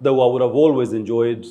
though I would have always enjoyed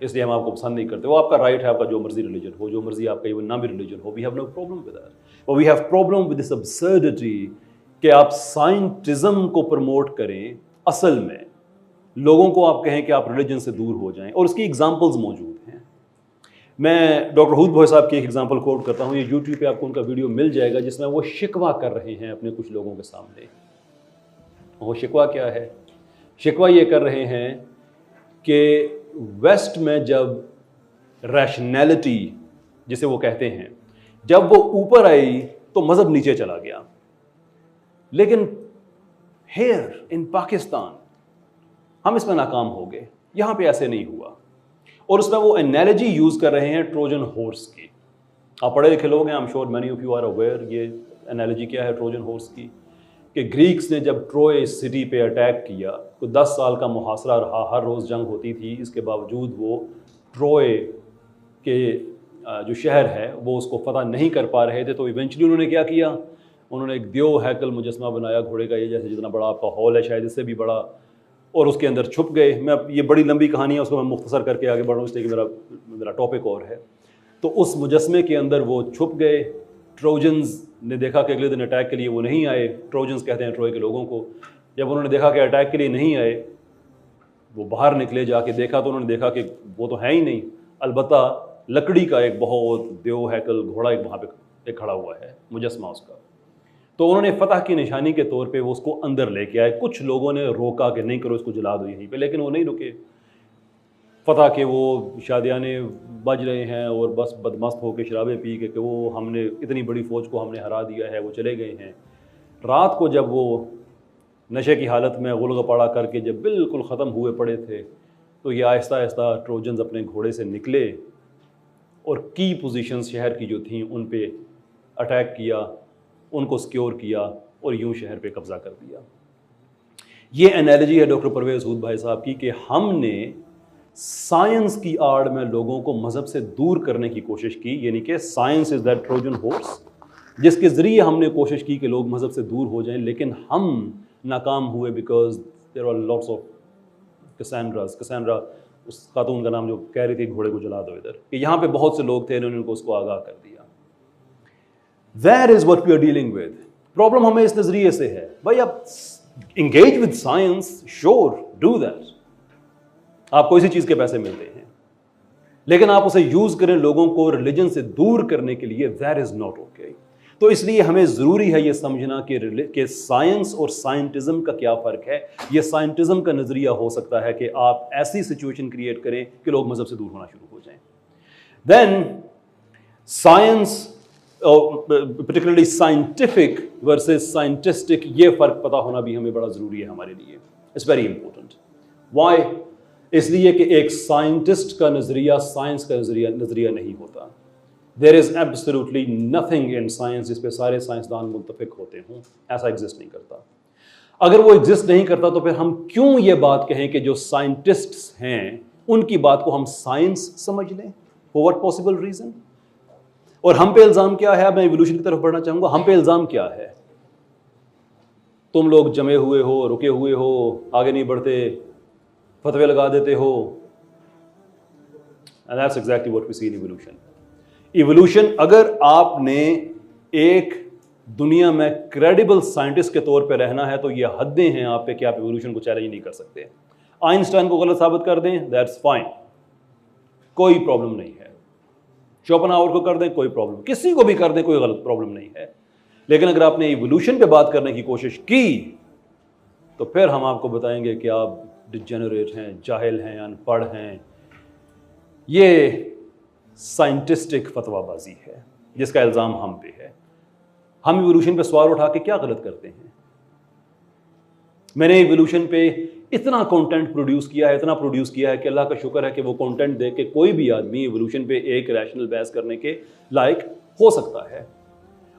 اس لیے ہم آپ کو پسند نہیں کرتے. وہ آپ کا رائٹ ہے, آپ کا جو مرضی ریلیجن ہو, جو مرضی آپ کا ایون نہ بھی ریلیجن ہو. We have no problem with that, but we have problem with this absurdity کہ آپ سائنٹزم کو پروموٹ کریں. اصل میں لوگوں کو آپ کہیں کہ آپ ریلیجن سے دور ہو جائیں, اور اس کی ایگزامپلز موجود ہیں. میں ڈاکٹر حود بھوئی صاحب کی ایک ایگزامپل کوٹ کرتا ہوں, یہ یوٹیوب پہ آپ کو ان کا ویڈیو مل جائے گا, جس میں وہ شکوہ کر رہے ہیں اپنے کچھ لوگوں کے سامنے. وہ شکوہ کیا ہے؟ شکوہ یہ کر رہے ہیں کہ ویسٹ میں جب ریشنیلٹی جسے وہ کہتے ہیں, جب وہ اوپر آئی تو مذہب نیچے چلا گیا. لیکن ہیئر ان پاکستان ہم اس میں ناکام ہو گئے, یہاں پہ ایسے نہیں ہوا. اور اس میں وہ انالوجی یوز کر رہے ہیں ٹروجن ہارس کی. آپ پڑھے لکھے لوگ ہیں, I am sure many of you are aware یہ انالوجی کیا ہے ٹروجن ہارس کی, کہ گریکس نے جب ٹروئے سٹی پہ اٹیک کیا تو 10 سال کا محاصرہ رہا, ہر روز جنگ ہوتی تھی, اس کے باوجود وہ ٹروئے کے جو شہر ہے وہ اس کو فتح نہیں کر پا رہے تھے. تو ایونچولی انہوں نے کیا کیا, انہوں نے ایک دیو ہیکل مجسمہ بنایا گھوڑے کا, یہ جیسے جتنا بڑا آپ کا ہال ہے شاید اس سے بھی بڑا, اور اس کے اندر چھپ گئے. میں یہ بڑی لمبی کہانی ہے, اس کو میں مختصر کر کے آگے بڑھ رہا ہوں اس لیے کہ میرا ٹاپک اور ہے. تو اس مجسمے کے اندر وہ چھپ گئے. ٹروجنز نے دیکھا کہ اگلے دن اٹیک کے لیے وہ نہیں آئے. ٹروجنز کہتے ہیں ٹروئے کے لوگوں کو. جب انہوں نے دیکھا کہ اٹیک کے لیے نہیں آئے, وہ باہر نکلے, جا کے دیکھا تو انہوں نے دیکھا کہ وہ تو ہے ہی نہیں, البتہ لکڑی کا ایک بہت دیو ہیکل گھوڑا ایک وہاں پہ کھڑا ہوا ہے, مجسمہ اس کا. تو انہوں نے فتح کی نشانی کے طور پہ وہ اس کو اندر لے کے آئے. کچھ لوگوں نے روکا کہ نہیں کرو, اس کو جلا دو یہیں پہ, لیکن وہ نہیں رکے. فتح کے وہ شادیانے بج رہے ہیں اور بس بدمست ہو کے شرابیں پی کے کہ وہ ہم نے اتنی بڑی فوج کو ہم نے ہرا دیا ہے, وہ چلے گئے ہیں. رات کو جب وہ نشے کی حالت میں غل غپاڑا کر کے جب بالکل ختم ہوئے پڑے تھے, تو یہ آہستہ آہستہ ٹروجنز اپنے گھوڑے سے نکلے اور کی پوزیشنز شہر کی جو تھیں ان پہ اٹیک کیا, ان کو سیکیور کیا اور یوں شہر پہ قبضہ کر دیا. یہ انالوجی ہے ڈاکٹر پرویز حود بھائی صاحب کی, کہ ہم نے سائنس کی آڑ میں لوگوں کو مذہب سے دور کرنے کی کوشش کی. یعنی کہ science is that Trojan horse, جس کے ذریعے ہم نے کوشش کی کہ لوگ مذہب سے دور ہو جائیں, لیکن ہم ناکام ہوئے because there are lots of Cassandras. Cassandra اس خاتون کا نام جو کہہ رہی تھی گھوڑے کو جلا دو ادھر, کہ یہاں پہ بہت سے لوگ تھے, انہوں نے ان کو اس کو آگاہ کر دیا. That is what we are dealing with. Problem ہمیں اس نظریے سے ہے. بھائی آپ انگیج ود سائنس, شور ڈو دیٹ, آپ کو اسی چیز کے پیسے ملتے ہیں, لیکن آپ اسے یوز کریں لوگوں کو ریلیجن سے دور کرنے کے لیے, that is not okay. تو اس لیے ہمیں ضروری ہے یہ سمجھنا کہ سائنس اور سائنٹزم کا کیا فرق ہے. یہ سائنٹزم کا نظریہ ہو سکتا ہے کہ آپ ایسی سچویشن کریٹ کریں کہ لوگ مذہب سے دور ہونا شروع ہو جائیں. دین سائنس پرٹیکولرلی سائنٹیفک ورسز سائنٹسٹک, یہ فرق پتہ ہونا بھی ہمیں بڑا ضروری ہے ہمارے لیے. It's very important. وائی؟ اس لیے کہ ایک سائنٹسٹ کا نظریہ سائنس کا نظریہ نہیں ہوتا. There is absolutely nothing in science جس پہ سارے سائنسدان متفق ہوتے ہوں, ایسا ایگزسٹ نہیں کرتا. اگر وہ ایگزسٹ نہیں کرتا تو پھر ہم کیوں یہ بات کہیں کہ جو سائنٹسٹس ہیں ان کی بات کو ہم سائنس سمجھ لیں؟ For what possible reason? اور ہم پہ الزام کیا ہے؟ میں ایوولوشن کی طرف بڑھنا چاہوں گا. ہم پہ الزام کیا ہے؟ تم لوگ جمے ہوئے ہو, رکے ہوئے ہو, آگے نہیں بڑھتے, فتوے لگا دیتے ہو. And that's exactly what we see in evolution. Evolution, اگر آپ نے ایک دنیا میں کریڈیبل سائنٹسٹ کے طور پہ رہنا ہے تو یہ حدیں ہیں آپ پہ کہ آپ ایوولوشن کو چیلنج نہیں کر سکتے. آئنسٹائن کو غلط ثابت کر دیں, دیٹس فائن, کوئی پرابلم نہیں ہے. شوپنہاور کو کر دیں, کوئی پرابلم, کسی کو بھی کر دیں, کوئی غلط پرابلم نہیں ہے. لیکن اگر آپ نے ایوولوشن پہ بات کرنے کی کوشش کی تو پھر ہم آپ کو بتائیں گے کہ آپ ڈیجنریٹ ہیں, جاہل ہیں, ان پڑھ ہیں. یہ سائنٹسٹک فتویٰ بازی ہے جس کا الزام ہم پہ ہے. ہم ایوولوشن پہ سوال اٹھا کے کیا غلط کرتے ہیں؟ میں نے ایوولوشن پہ اتنا کنٹینٹ پروڈیوس کیا ہے کہ اللہ کا شکر ہے کہ وہ کنٹینٹ دیکھ کے کوئی بھی آدمی ایوولوشن پہ ایک ریشنل بحث کرنے کے لائق ہو سکتا ہے.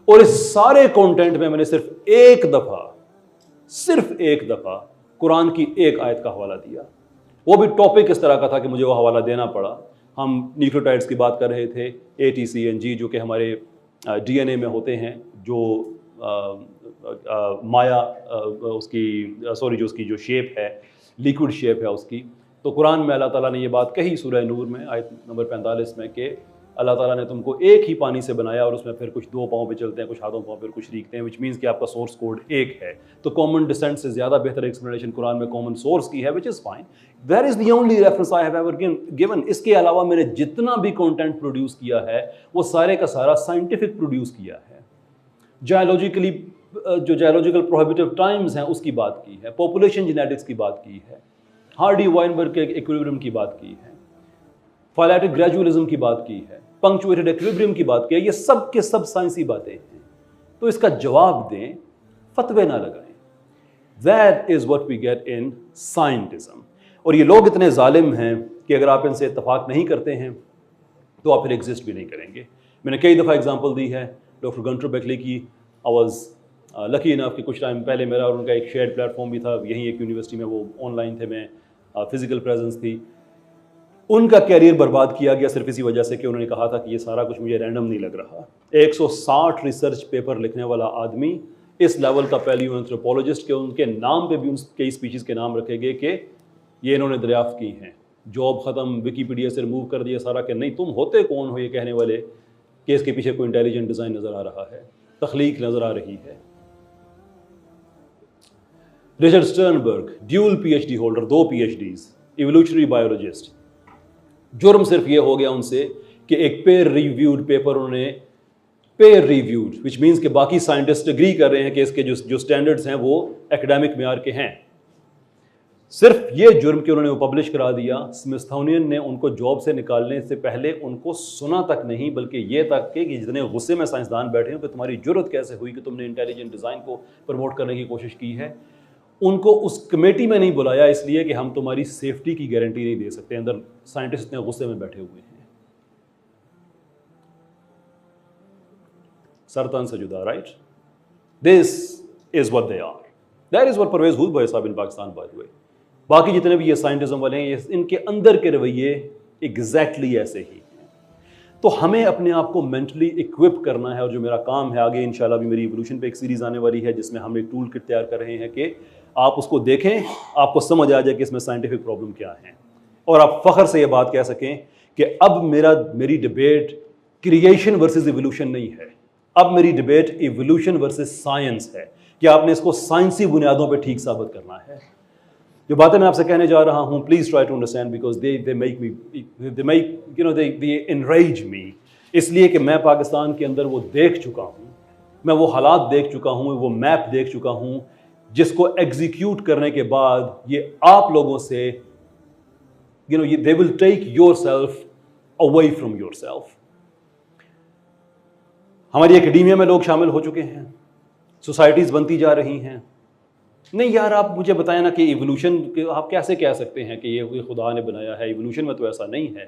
اور اس سارے کنٹینٹ میں نے صرف ایک دفعہ قرآن کی ایک آیت کا حوالہ دیا. وہ بھی ٹاپک اس طرح کا تھا کہ مجھے وہ حوالہ دینا پڑا. ہم نیوکلیوٹائڈز کی بات کر رہے تھے, ATCNG, جو کہ ہمارے DNA میں ہوتے ہیں, جو مایا اس کی جو شیپ ہے, لیکوڈ شیپ ہے اس کی, تو قرآن میں اللہ تعالیٰ نے یہ بات کہی سورہ نور میں آیت نمبر 45 میں کہ اللہ تعالیٰ نے تم کو ایک ہی پانی سے بنایا اور اس میں پھر کچھ 2 پاؤں پہ چلتے ہیں، کچھ ہاتھوں پاؤں پہ، کچھ ریگتے ہیں، وچ مینس کہ آپ کا سورس کوڈ ایک ہے. تو کامن ڈسینٹ سے زیادہ بہتر ایکسپلینیشن قرآن میں کامن سورس کی ہے، which is fine. That is the only reference I have ever given. اس کے علاوہ میں نے جتنا بھی کانٹینٹ پروڈیوس کیا ہے وہ سارے کا سارا سائنٹیفک پروڈیوس کیا ہے. جائولوجیکلی جو جائولوجیکل پروہیبٹیو ٹائمز ہیں اس کی بات کی ہے، پاپولیشن جینیٹکس کی بات کی ہے، ہارڈی وائنبرگ کے ایکویلیبریم کی بات کی ہے، فائلیٹک گریجولزم کی بات کی ہے، پنکچویٹڈ ایکویلیبریم کی بات کی ہے. یہ سب کے سب سائنسی باتیں ہیں. تو اس کا جواب دیں، فتوے نہ لگائیں. That is what we get in scientism. اور یہ لوگ اتنے ظالم ہیں کہ اگر آپ ان سے اتفاق نہیں کرتے ہیں تو آپ پھر ایگزسٹ بھی نہیں کریں گے. میں نے کئی دفعہ اگزامپل دی ہے ڈاکٹر گنٹر بیکلی کی. I was lucky enough کہ کچھ ٹائم پہلے میرا اور ان کا ایک شیئرڈ پلیٹ فارم بھی تھا یہیں ایک یونیورسٹی میں. وہ آن لائن تھے، میں فزیکل پریزنس تھی. ان کا کیریئر برباد کیا گیا صرف اسی وجہ سے کہ انہوں نے کہا تھا کہ یہ سارا کچھ مجھے رینڈم نہیں لگ رہا. 160 ریسرچ پیپر لکھنے والا آدمی، اس لیول کا پیلیو اینتھروپولوجسٹ کہ ان کے نام پہ بھی ان کئی اسپیشیز کے نام رکھے گئے کہ یہ انہوں نے دریافت کی ہیں. جاب ختم، وکیپیڈیا سے ریموو کر دیا سارا کہ نہیں تم ہوتے کون ہو یہ کہنے والے کہ اس کے پیچھے کوئی انٹیلیجنٹ ڈیزائن نظر آ رہا ہے، تخلیق نظر آ رہی ہے. Richard Sternberg dual P H D holder, 2 PhDs، evolutionary biologist. جرم صرف یہ ہو گیا ان سے کہ ایک پیئر ریویوڈ پیپر انہوں نے پیئر ریویوڈ وچ مینس کہ باقی سائنٹسٹ اگری کر رہے ہیں کہ اس کے جو سٹینڈرڈز ہیں وہ ایکڈیمک معیار کے ہیں. صرف یہ جرم کہ انہوں نے وہ پبلش کرا دیا. اسمتھسونین نے ان کو جاب سے نکالنے سے پہلے ان کو سنا تک نہیں بلکہ یہ تک کہ جتنے غصے میں سائنسدان بیٹھے ہوں کہ تمہاری جرت کیسے ہوئی کہ تم نے انٹیلیجنٹ ڈیزائن کو پروموٹ کرنے کی کوشش کی ہے. ان کو اس کمیٹی میں نہیں بلایا اس لیے کہ ہم تمہاری سیفٹی کی گارنٹی نہیں دے سکتے. اندر سائنٹسٹ اتنے غصے میں بیٹھے ہوئے ہیں. سرطان سے جدا، right? This is what they are. That is what Parvez بھائی صاحب ان پاکستان بائی دی وے. باقی جتنے بھی یہ سائنٹزم والے ہیں ان کے اندر کے رویے ایگزیکٹلی ایسے ہی ہیں. تو ہمیں اپنے آپ کو مینٹلی اکوپ کرنا ہے. اور جو میرا کام ہے آگے انشاءاللہ بھی میری ایوولوشن پہ ایک سیریز آنے والی ہے جس میں ہم ایک ٹول کٹ تیار کر رہے ہیں کہ آپ اس کو دیکھیں، آپ کو سمجھ آ جائے کہ اس میں سائنٹیفک پرابلم کیا ہیں اور آپ فخر سے یہ بات کہہ سکیں کہ اب میری ڈبیٹ کریشن ورسز ایوولوشن نہیں ہے. اب میری ڈبیٹ ایوولوشن ورسز سائنس ہے کہ آپ نے اس کو سائنسی بنیادوں پہ ٹھیک ثابت کرنا ہے. جو باتیں میں آپ سے کہنے جا رہا ہوں please try to understand because they enrage me. اس لیے کہ میں پاکستان کے اندر وہ دیکھ چکا ہوں، میں وہ حالات دیکھ چکا ہوں، وہ میپ دیکھ چکا ہوں جس کو ایگزیکیوٹ کرنے کے بعد یہ آپ لوگوں سے they will take yourself away from yourself. ہماری اکیڈیمیا میں لوگ شامل ہو چکے ہیں، سوسائٹیز بنتی جا رہی ہیں. نہیں یار آپ مجھے بتائیں نا کہ ایوولوشن آپ کیسے کہہ سکتے ہیں کہ یہ خدا نے بنایا ہے، ایوولوشن میں تو ایسا نہیں ہے.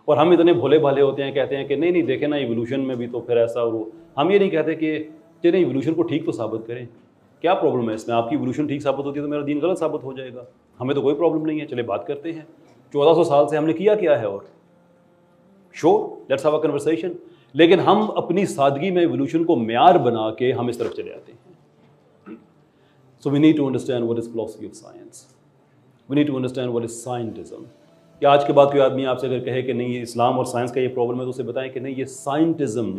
اور ہم اتنے بھولے بھالے ہوتے ہیں، کہتے ہیں کہ نہیں دیکھیں نا ایوولوشن میں بھی تو پھر ایسا. اور ہم یہ نہیں کہتے کہ چلیں ایوولوشن کو ٹھیک تو ثابت کریں. کیا پرابلم ہے اس میں؟ آپ کی ایوولوشن ٹھیک ثابت ہوتی ہے تو میرا دین غلط ثابت ہو جائے گا. ہمیں تو کوئی پرابلم نہیں ہے، چلے بات کرتے ہیں. 1400 سال سے ہم نے کیا ہے اور شور لیٹس ہیو اے کنورسیشن. لیکن ہم اپنی سادگی میں ایوولوشن کو معیار بنا کے ہم اس طرف چلے آتے ہیں. So we need to understand what is philosophy of science. We need to understand what is scientism. کہ آج کے بعد کوئی آدمی آپ سے اگر کہے کہ نہیں یہ اسلام اور سائنس کا یہ پرابلم ہے تو اسے بتائیں کہ نہیں یہ سائنٹزم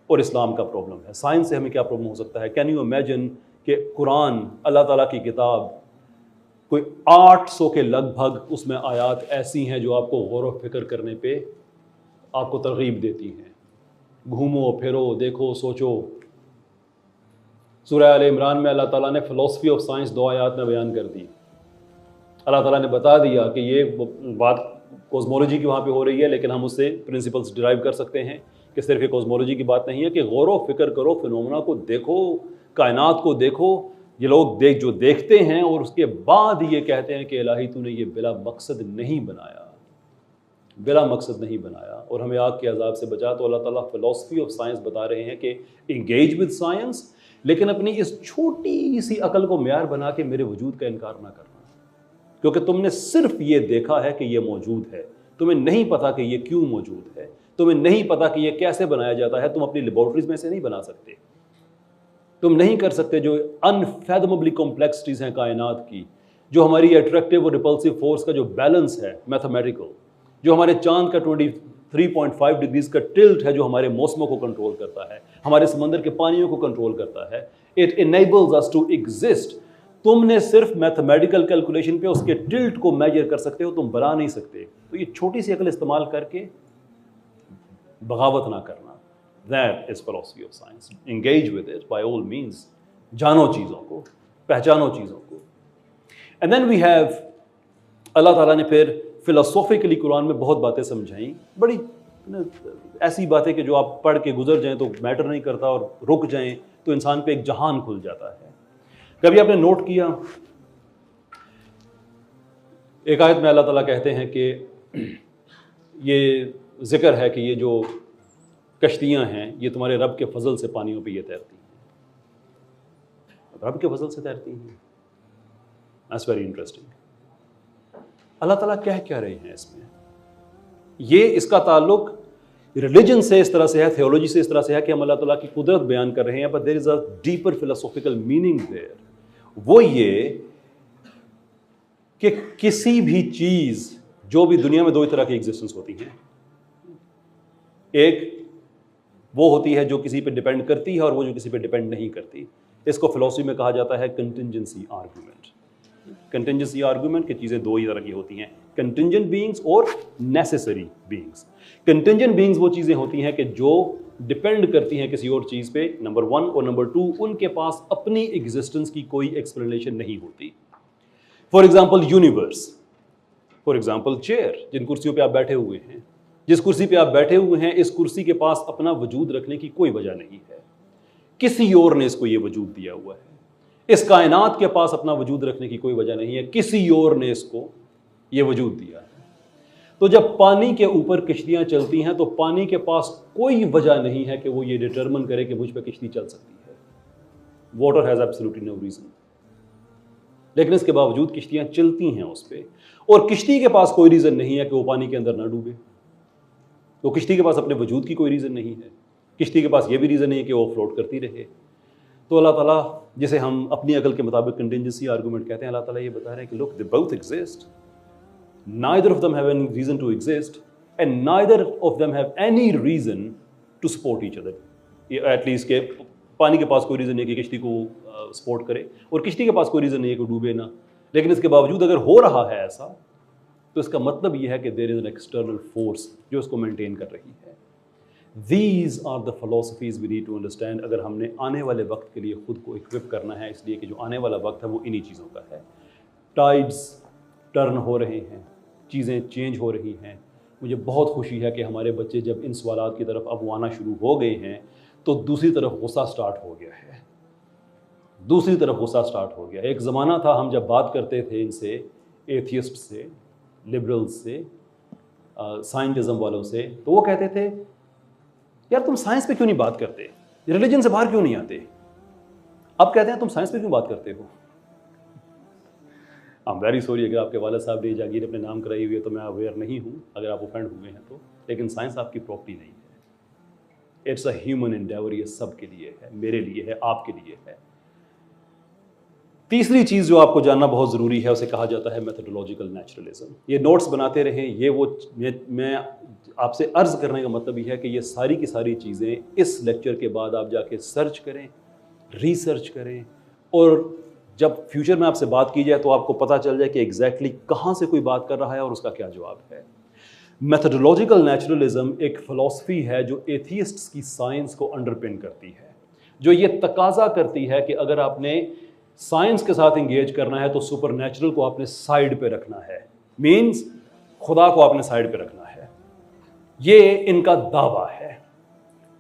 اور اسلام کا پرابلم ہے. سائنس سے ہمیں کیا پرابلم ہو سکتا ہے؟ کین یو امیجن کہ قرآن اللہ تعالیٰ کی کتاب کوئی 800 کے لگ بھگ اس میں آیات ایسی ہیں جو آپ کو غور و فکر کرنے پہ آپ کو ترغیب دیتی ہیں. گھومو پھرو دیکھو سوچو. سورہ آل عمران میں اللہ تعالیٰ نے فلسفی آف سائنس 2 آیات میں بیان کر دی. اللہ تعالیٰ نے بتا دیا کہ یہ بات کوزمولوجی کی وہاں پہ ہو رہی ہے لیکن ہم اس سے پرنسپلس ڈرائیو کر سکتے ہیں کہ صرف یہ کوزمولوجی کی بات نہیں ہے کہ غور و فکر کرو، فینومنا کو دیکھو، کائنات کو دیکھو. یہ لوگ جو دیکھتے ہیں اور اس کے بعد یہ کہتے ہیں کہ الہی تو نے یہ بلا مقصد نہیں بنایا، بلا مقصد نہیں بنایا اور ہمیں آگ کے عذاب سے بچا. تو اللہ تعالیٰ فلسفی آف سائنس بتا رہے ہیں کہ انگیج ود سائنس لیکن اپنی اس چھوٹی سی عقل کو معیار بنا کے میرے وجود کا انکار نہ کرنا. کیونکہ تم نے صرف یہ دیکھا ہے کہ یہ موجود ہے، تمہیں نہیں پتا کہ یہ کیوں موجود ہے، تمہیں نہیں پتا کہ یہ کیسے بنایا جاتا ہے. تم اپنی لیبارٹریز میں سے نہیں بنا سکتے، تم نہیں کر سکتے جو انفیدمبلی کمپلیکسٹیز ہیں کائنات کی. جو ہماری اٹریکٹیو اور ریپلسو فورس کا جو بیلنس ہے میتھمیٹیکل، جو ہمارے چاند کا 23.5 ڈگریز کا ٹلٹ ہے جو ہمارے موسموں کو کنٹرول کرتا ہے، ہمارے سمندر کے پانیوں کو کنٹرول کرتا ہے. It enables us to exist. تم نے صرف میتھمیٹیکل کیلکولیشن پہ اس کے ٹلٹ کو میجر کر سکتے ہو، تم بنا نہیں سکتے. تو یہ چھوٹی سی عقل استعمال کر کے بغاوت نہ کرنا. That is philosophy of science. Engage with it by all means. جانو چیزوں کو، پہچانو چیزوں کو. And then we have اللہ تعالیٰ نے پھر فلاسافیکلی قرآن میں بہت باتیں سمجھائیں، بڑی ایسی باتیں کہ جو آپ پڑھ کے گزر جائیں تو میٹر نہیں کرتا، اور رک جائیں تو انسان پہ ایک جہان کھل جاتا ہے. کبھی آپ نے نوٹ کیا ایک آیت میں اللہ تعالیٰ کہتے ہیں کہ یہ ذکر ہے کہ یہ جو کشتیاں ہیں یہ تمہارے رب کے فضل سے پانیوں پہ یہ تیرتی ہیں، رب کے فضل سے تیرتی ہیں. That's very interesting. اللہ تعالیٰ کہہ کیا رہے ہیں اس میں؟ یہ اس کا تعلق ریلیجن سے اس طرح سے ہے، تھیولوجی سے اس طرح سے ہے کہ ہم اللہ تعالیٰ کی قدرت بیان کر رہے ہیں، but there is a deeper philosophical meaning there. وہ یہ کہ کسی بھی چیز، جو بھی دنیا میں دو ہی طرح کی ایگزسٹنس ہوتی ہیں، ایک وہ ہوتی ہے جو کسی پہ ڈیپینڈ کرتی ہے اور وہ جو کسی پہ ڈیپینڈ نہیں کرتی. اس کو فلسفی میں کہا جاتا ہے کنٹینجنسی آرگومنٹ. کنٹینجنسی آرگومنٹ کہ چیزیں دو ہی طرح کی ہوتی ہیں، کنٹینجنٹ بینگز اور نیسیسری بینگز. کنٹینجنٹ بینگز وہ چیزیں ہوتی ہیں کہ جو ڈیپینڈ کرتی ہیں کسی اور چیز پہ، نمبر 1، اور نمبر 2 ان کے پاس اپنی ایگزسٹنس کی کوئی ایکسپلینیشن نہیں ہوتی. For example universe, for example chair, جن کرسیوں پہ آپ بیٹھے ہوئے ہیں، جس کرسی پہ آپ بیٹھے ہوئے ہیں اس کرسی کے پاس اپنا وجود رکھنے کی کوئی وجہ نہیں ہے، کسی اور نے اس کو یہ وجود دیا ہوا ہے. اس کائنات کے پاس اپنا وجود رکھنے کی کوئی وجہ نہیں ہے، کسی اور نے اس کو یہ وجود دیا ہے. تو جب پانی کے اوپر کشتیاں چلتی ہیں تو پانی کے پاس کوئی وجہ نہیں ہے کہ وہ یہ ڈٹرمن کرے کہ مجھ پہ کشتی چل سکتی ہے. Water has absolutely no reason. لیکن اس کے باوجود کشتیاں چلتی ہیں اس پہ، اور کشتی کے پاس کوئی ریزن نہیں ہے کہ وہ پانی کے اندر نہ ڈوبے. تو کشتی کے پاس اپنے وجود کی کوئی ریزن نہیں ہے، کشتی کے پاس یہ بھی ریزن نہیں ہے کہ وہ فلوٹ کرتی رہے. تو اللہ تعالیٰ جسے ہم اپنی عقل کے مطابق کنٹینجنسی آرگومنٹ کہتے ہیں، اللہ تعالیٰ یہ بتا رہے ہیں کہ look, they both exist. Neither of them have any reason to exist and neither of them have any reason to support each other. At least کہ پانی کے پاس کوئی ریزن نہیں ہے کہ کشتی کو سپورٹ کرے، اور کشتی کے پاس کوئی ریزن نہیں ہے کہ ڈوبے نہ. لیکن اس کے باوجود اگر ہو رہا ہے ایسا تو اس کا مطلب یہ ہے کہ there is an external force جو اس کو مینٹین کر رہی ہے. These are the philosophies we need to understand اگر ہم نے آنے والے وقت کے لیے خود کو اکوپ کرنا ہے، اس لیے کہ جو آنے والا وقت ہے وہ انہی چیزوں کا ہے. ٹائڈز ٹرن ہو رہے ہیں، چیزیں چینج ہو رہی ہیں. مجھے بہت خوشی ہے کہ ہمارے بچے جب ان سوالات کی طرف اب آنا شروع ہو گئے ہیں تو دوسری طرف غصہ سٹارٹ ہو گیا ہے. دوسری طرف غصہ سٹارٹ ہو گیا. ایک زمانہ تھا ہم جب بات کرتے تھے ان سے، ایتھیسٹ سے، لبرلز سے، سائنٹزم والوں سے، تو وہ کہتے تھے یار تم سائنس پہ کیوں نہیں بات کرتے، ریلیجن سے باہر کیوں نہیں آتے. اب کہتے ہیں تم سائنس پہ کیوں بات کرتے ہو. I'm very sorry اگر آپ کے والد صاحب نے جاگیر اپنے نام کرائی ہوئی ہے تو میں اویئر نہیں ہوں اگر آپ اوفینڈ ہوئے ہیں تو، لیکن سائنس آپ کی پراپرٹی نہیں ہے. اٹس اے ہیومن انڈیور، یہ سب کے لیے ہے، میرے لیے ہے، آپ کے لیے ہے. تیسری چیز جو آپ کو جاننا بہت ضروری ہے اسے کہا جاتا ہے میتھڈولوجیکل نیچرلزم. یہ نوٹس بناتے رہیں، یہ وہ میں آپ سے عرض کرنے کا مطلب یہ ہے کہ یہ ساری کی ساری چیزیں اس لیکچر کے بعد آپ جا کے سرچ کریں، ریسرچ کریں، اور جب فیوچر میں آپ سے بات کی جائے تو آپ کو پتہ چل جائے کہ ایگزیکٹلی کہاں سے کوئی بات کر رہا ہے اور اس کا کیا جواب ہے. میتھڈولوجیکل نیچرلزم ایک فلسفی ہے جو ایتھیسٹس کی سائنس کو انڈر پن کرتی ہے، جو یہ تقاضا کرتی ہے کہ اگر آپ نے سائنس کے ساتھ انگیج کرنا ہے تو سپر نیچرل کو آپ نے سائڈ پہ رکھنا ہے، مینز خدا کو آپ نے سائڈ پہ رکھنا ہے. یہ ان کا دعویٰ ہے.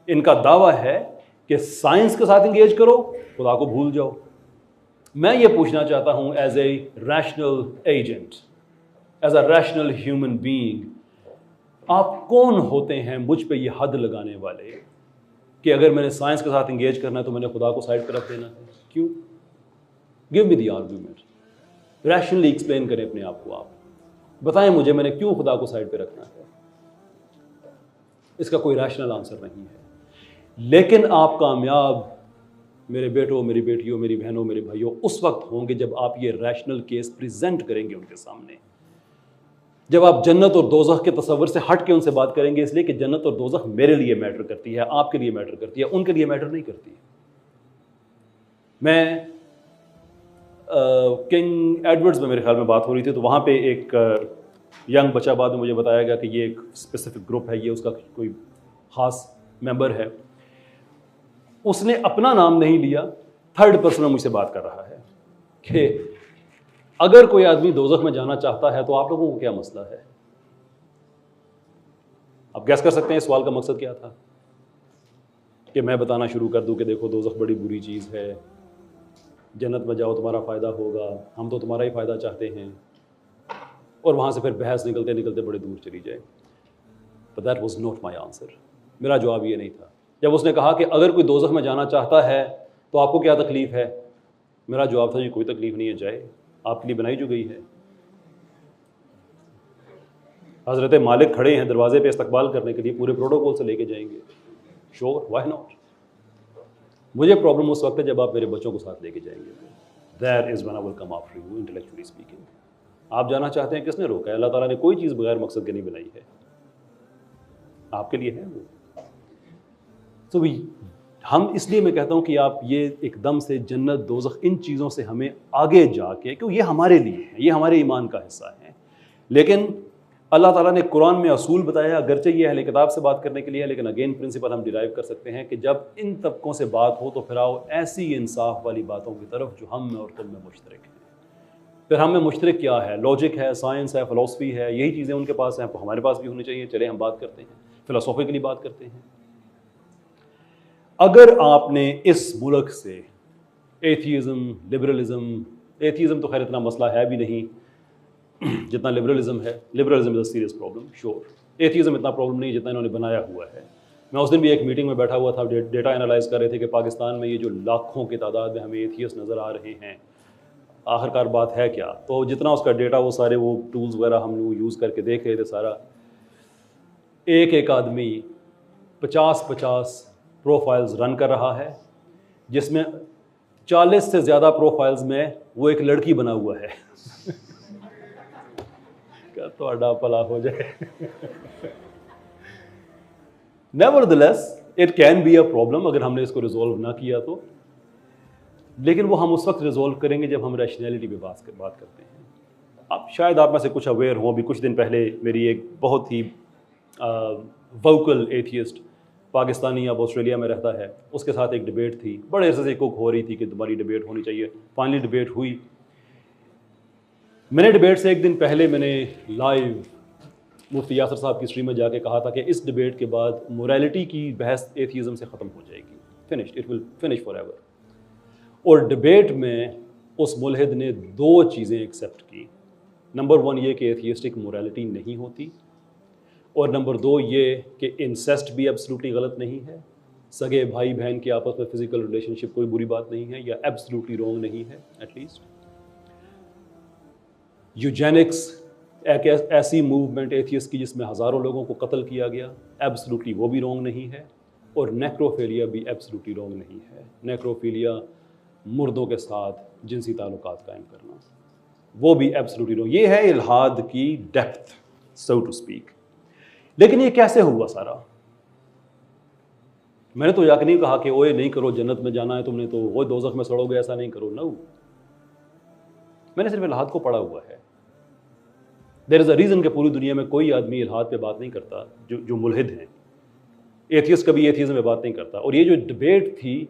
ان کا دعویٰ ہے کہ سائنس کے ساتھ انگیج کرو، خدا کو بھول جاؤ. میں یہ پوچھنا چاہتا ہوں as a rational agent, as a rational human being, آپ کون ہوتے ہیں مجھ پہ یہ حد لگانے والے کہ اگر میں نے سائنس کے ساتھ انگیج کرنا ہے تو میں نے خدا کو سائڈ پہ رکھ دینا ہے؟ کیوں؟ Give me the argument. Rationally explain کریں اپنے آپ کو. آپ بتائیں مجھے میں نے کیوں خدا کو سائڈ پہ رکھنا ہے. اس کا کوئی ریشنل آنسر نہیں ہے. لیکن آپ کامیاب میرے بیٹوں، میری بیٹیوں، میری بہنوں، میرے بھائیوں اس وقت ہوں گے جب آپ یہ ریشنل کیس پریزنٹ کریں گے ان کے سامنے، جب آپ جنت اور دوزخ کے تصور سے ہٹ کے ان سے بات کریں گے، اس لیے کہ جنت اور دوزخ میرے لیے میٹر کرتی ہے، آپ کے لیے میٹر کرتی ہے، ان کے لیے میٹر نہیں کرتی. میں کنگ ایڈورڈز میں میرے خیال میں بات ہو رہی تھی، تو وہاں پہ ایک ینگ بچہ بعد میں مجھے بتایا گیا کہ یہ ایک اسپیسیفک گروپ ہے، یہ اس کا کوئی خاص ممبر ہے. اس نے اپنا نام نہیں لیا، تھرڈ پرسن میں مجھ سے بات کر رہا ہے کہ اگر کوئی آدمی دوزخ میں جانا چاہتا ہے تو آپ لوگوں کو کیا مسئلہ ہے. آپ گیس کر سکتے ہیں اس سوال کا مقصد کیا تھا؟ کہ میں بتانا شروع کر دوں کہ دیکھو دوزخ بڑی بری چیز ہے، جنت میں جاؤ تمہارا فائدہ ہوگا، ہم تو تمہارا ہی فائدہ چاہتے ہیں، اور وہاں سے پھر بحث نکلتے نکلتے بڑے دور چلی جائے. But that was not my answer. میرا جواب یہ نہیں تھا. جب اس نے کہا کہ اگر کوئی دوزخ میں جانا چاہتا ہے تو آپ کو کیا تکلیف ہے، میرا جواب تھا جی کوئی تکلیف نہیں ہے، جائے، آپ کے لیے بنائی جو گئی ہے. حضرت مالک کھڑے ہیں دروازے پہ استقبال کرنے کے لیے، پورے پروٹوکول سے لے کے جائیں گے. شور، وائی ناٹ. مجھے پرابلم اس وقت ہے جب آپ میرے بچوں کو ساتھ لے کے جائیں گے. That is when I will come after you, intellectually speaking. آپ جانا چاہتے ہیں، کس نے روکا ہے؟ اللہ تعالیٰ نے کوئی چیز بغیر مقصد کے نہیں بنائی ہے، آپ کے لیے ہے وہ. تو ہم اس لیے میں کہتا ہوں کہ آپ یہ ایک دم سے جنت دوزخ ان چیزوں سے ہمیں آگے جا کے، کیوں یہ ہمارے لیے ہیں، یہ ہمارے ایمان کا حصہ ہیں، لیکن اللہ تعالیٰ نے قرآن میں اصول بتایا، اگرچہ یہ اہل کتاب سے بات کرنے کے لیے ہے، لیکن اگین پرنسپل ہم ڈیرائیو کر سکتے ہیں کہ جب ان طبقوں سے بات ہو تو پھر آؤ ایسی انصاف والی باتوں کی طرف جو ہم میں اور تم میں مشترک ہیں. پھر ہم میں مشترک کیا ہے؟ لاجک ہے، سائنس ہے، فلسفی ہے، یہی چیزیں ان کے پاس ہیں، ہمارے پاس بھی ہونی چاہیے. چلے ہم بات کرتے ہیں، فلسافیکلی بات کرتے ہیں. اگر آپ نے اس ملک سے ایتھیزم، لبرلزم، ایتھیزم تو خیر اتنا مسئلہ ہے بھی نہیں جتنا لبرلزم ہے. Liberalism is a serious problem, شور. ایتھیزم اتنا پرابلم نہیں جتنا انہوں نے بنایا ہوا ہے. میں اس دن بھی ایک میٹنگ میں بیٹھا ہوا تھا، ڈیٹا انالائز کر رہے تھے کہ پاکستان میں یہ جو لاکھوں کی تعداد میں ہمیں ایتھیسٹ نظر آ رہے ہیں، آخر کار بات ہے کیا؟ تو جتنا اس کا ڈیٹا، وہ سارے وہ ٹولز وغیرہ ہم لوگ یوز کر کے دیکھ رہے تھے، سارا ایک آدمی 50 پروفائلز رن کر رہا ہے، جس میں 40 سے زیادہ پروفائلز میں وہ ایک لڑکی بنا ہوا ہے. کیا تہاڈا بھلا ہو جائے. Nevertheless, it can be a problem اگر ہم نے اس کو ریزولو نہ کیا تو، لیکن وہ ہم اس وقت ریزولو کریں گے جب ہم ریشنیلٹی پہ بات کرتے ہیں. اب شاید آپ میں سے کچھ اویئر ہوں، ابھی کچھ دن پہلے میری ایک بہت ہی ووکل ایتھیسٹ پاکستانی اب آسٹریلیا میں رہتا ہے، اس کے ساتھ ایک ڈبیٹ تھی، بڑے عرصے سے کوک ہو رہی تھی کہ تمہاری ڈبیٹ ہونی چاہیے. فائنلی ڈبیٹ ہوئی. میں نے ڈبیٹ سے ایک دن پہلے میں نے لائیو مفتی یاسر صاحب کی اسٹریم میں جا کے کہا تھا کہ اس ڈبیٹ کے بعد موریلٹی کی بحث ایتھیزم سے ختم ہو جائے گی، finished, it will finish for ever. اور ڈبیٹ میں اس ملحد نے 2 چیزیں ایکسیپٹ کی. نمبر 1 یہ کہ ایتھیسٹک موریلٹی نہیں ہوتی، اور نمبر 2 یہ کہ انسیسٹ بھی ایبسلوٹلی غلط نہیں ہے، سگے بھائی بہن کے آپس میں فزیکل ریلیشن شپ کوئی بری بات نہیں ہے، یا ایبسلوٹلی رونگ نہیں ہے. ایٹ لیسٹ یوجینکس ایک ایسی موومنٹ ایتھیسٹ کی جس میں ہزاروں لوگوں کو قتل کیا گیا، ایبسلوٹلی وہ بھی رونگ نہیں ہے. اور نیکروفیلیا بھی ایبسلوٹلی رونگ نہیں ہے. نیکروفیلیا، مردوں کے ساتھ جنسی تعلقات قائم کرنا، وہ بھی ایبسلوٹلی رونگ. یہ ہے الحاد کی ڈیپتھ، سو ٹو اسپیک. لیکن یہ کیسے ہوا سارا؟ میں نے تو یا کہ نہیں کہا کہ اوے نہیں کرو، جنت میں جانا ہے تم نے تو وہ دوزخ میں سڑو گے، ایسا نہیں کرو. نو، میں نے صرف الحاد کو پڑھا ہوا ہے. دیر از اے ریزن کہ پوری دنیا میں کوئی آدمی الحاد پہ بات نہیں کرتا جو ملحد ہیں. ایتھیسٹ کبھی ایتھیزم پہ بات نہیں کرتا. اور یہ جو ڈبیٹ تھی،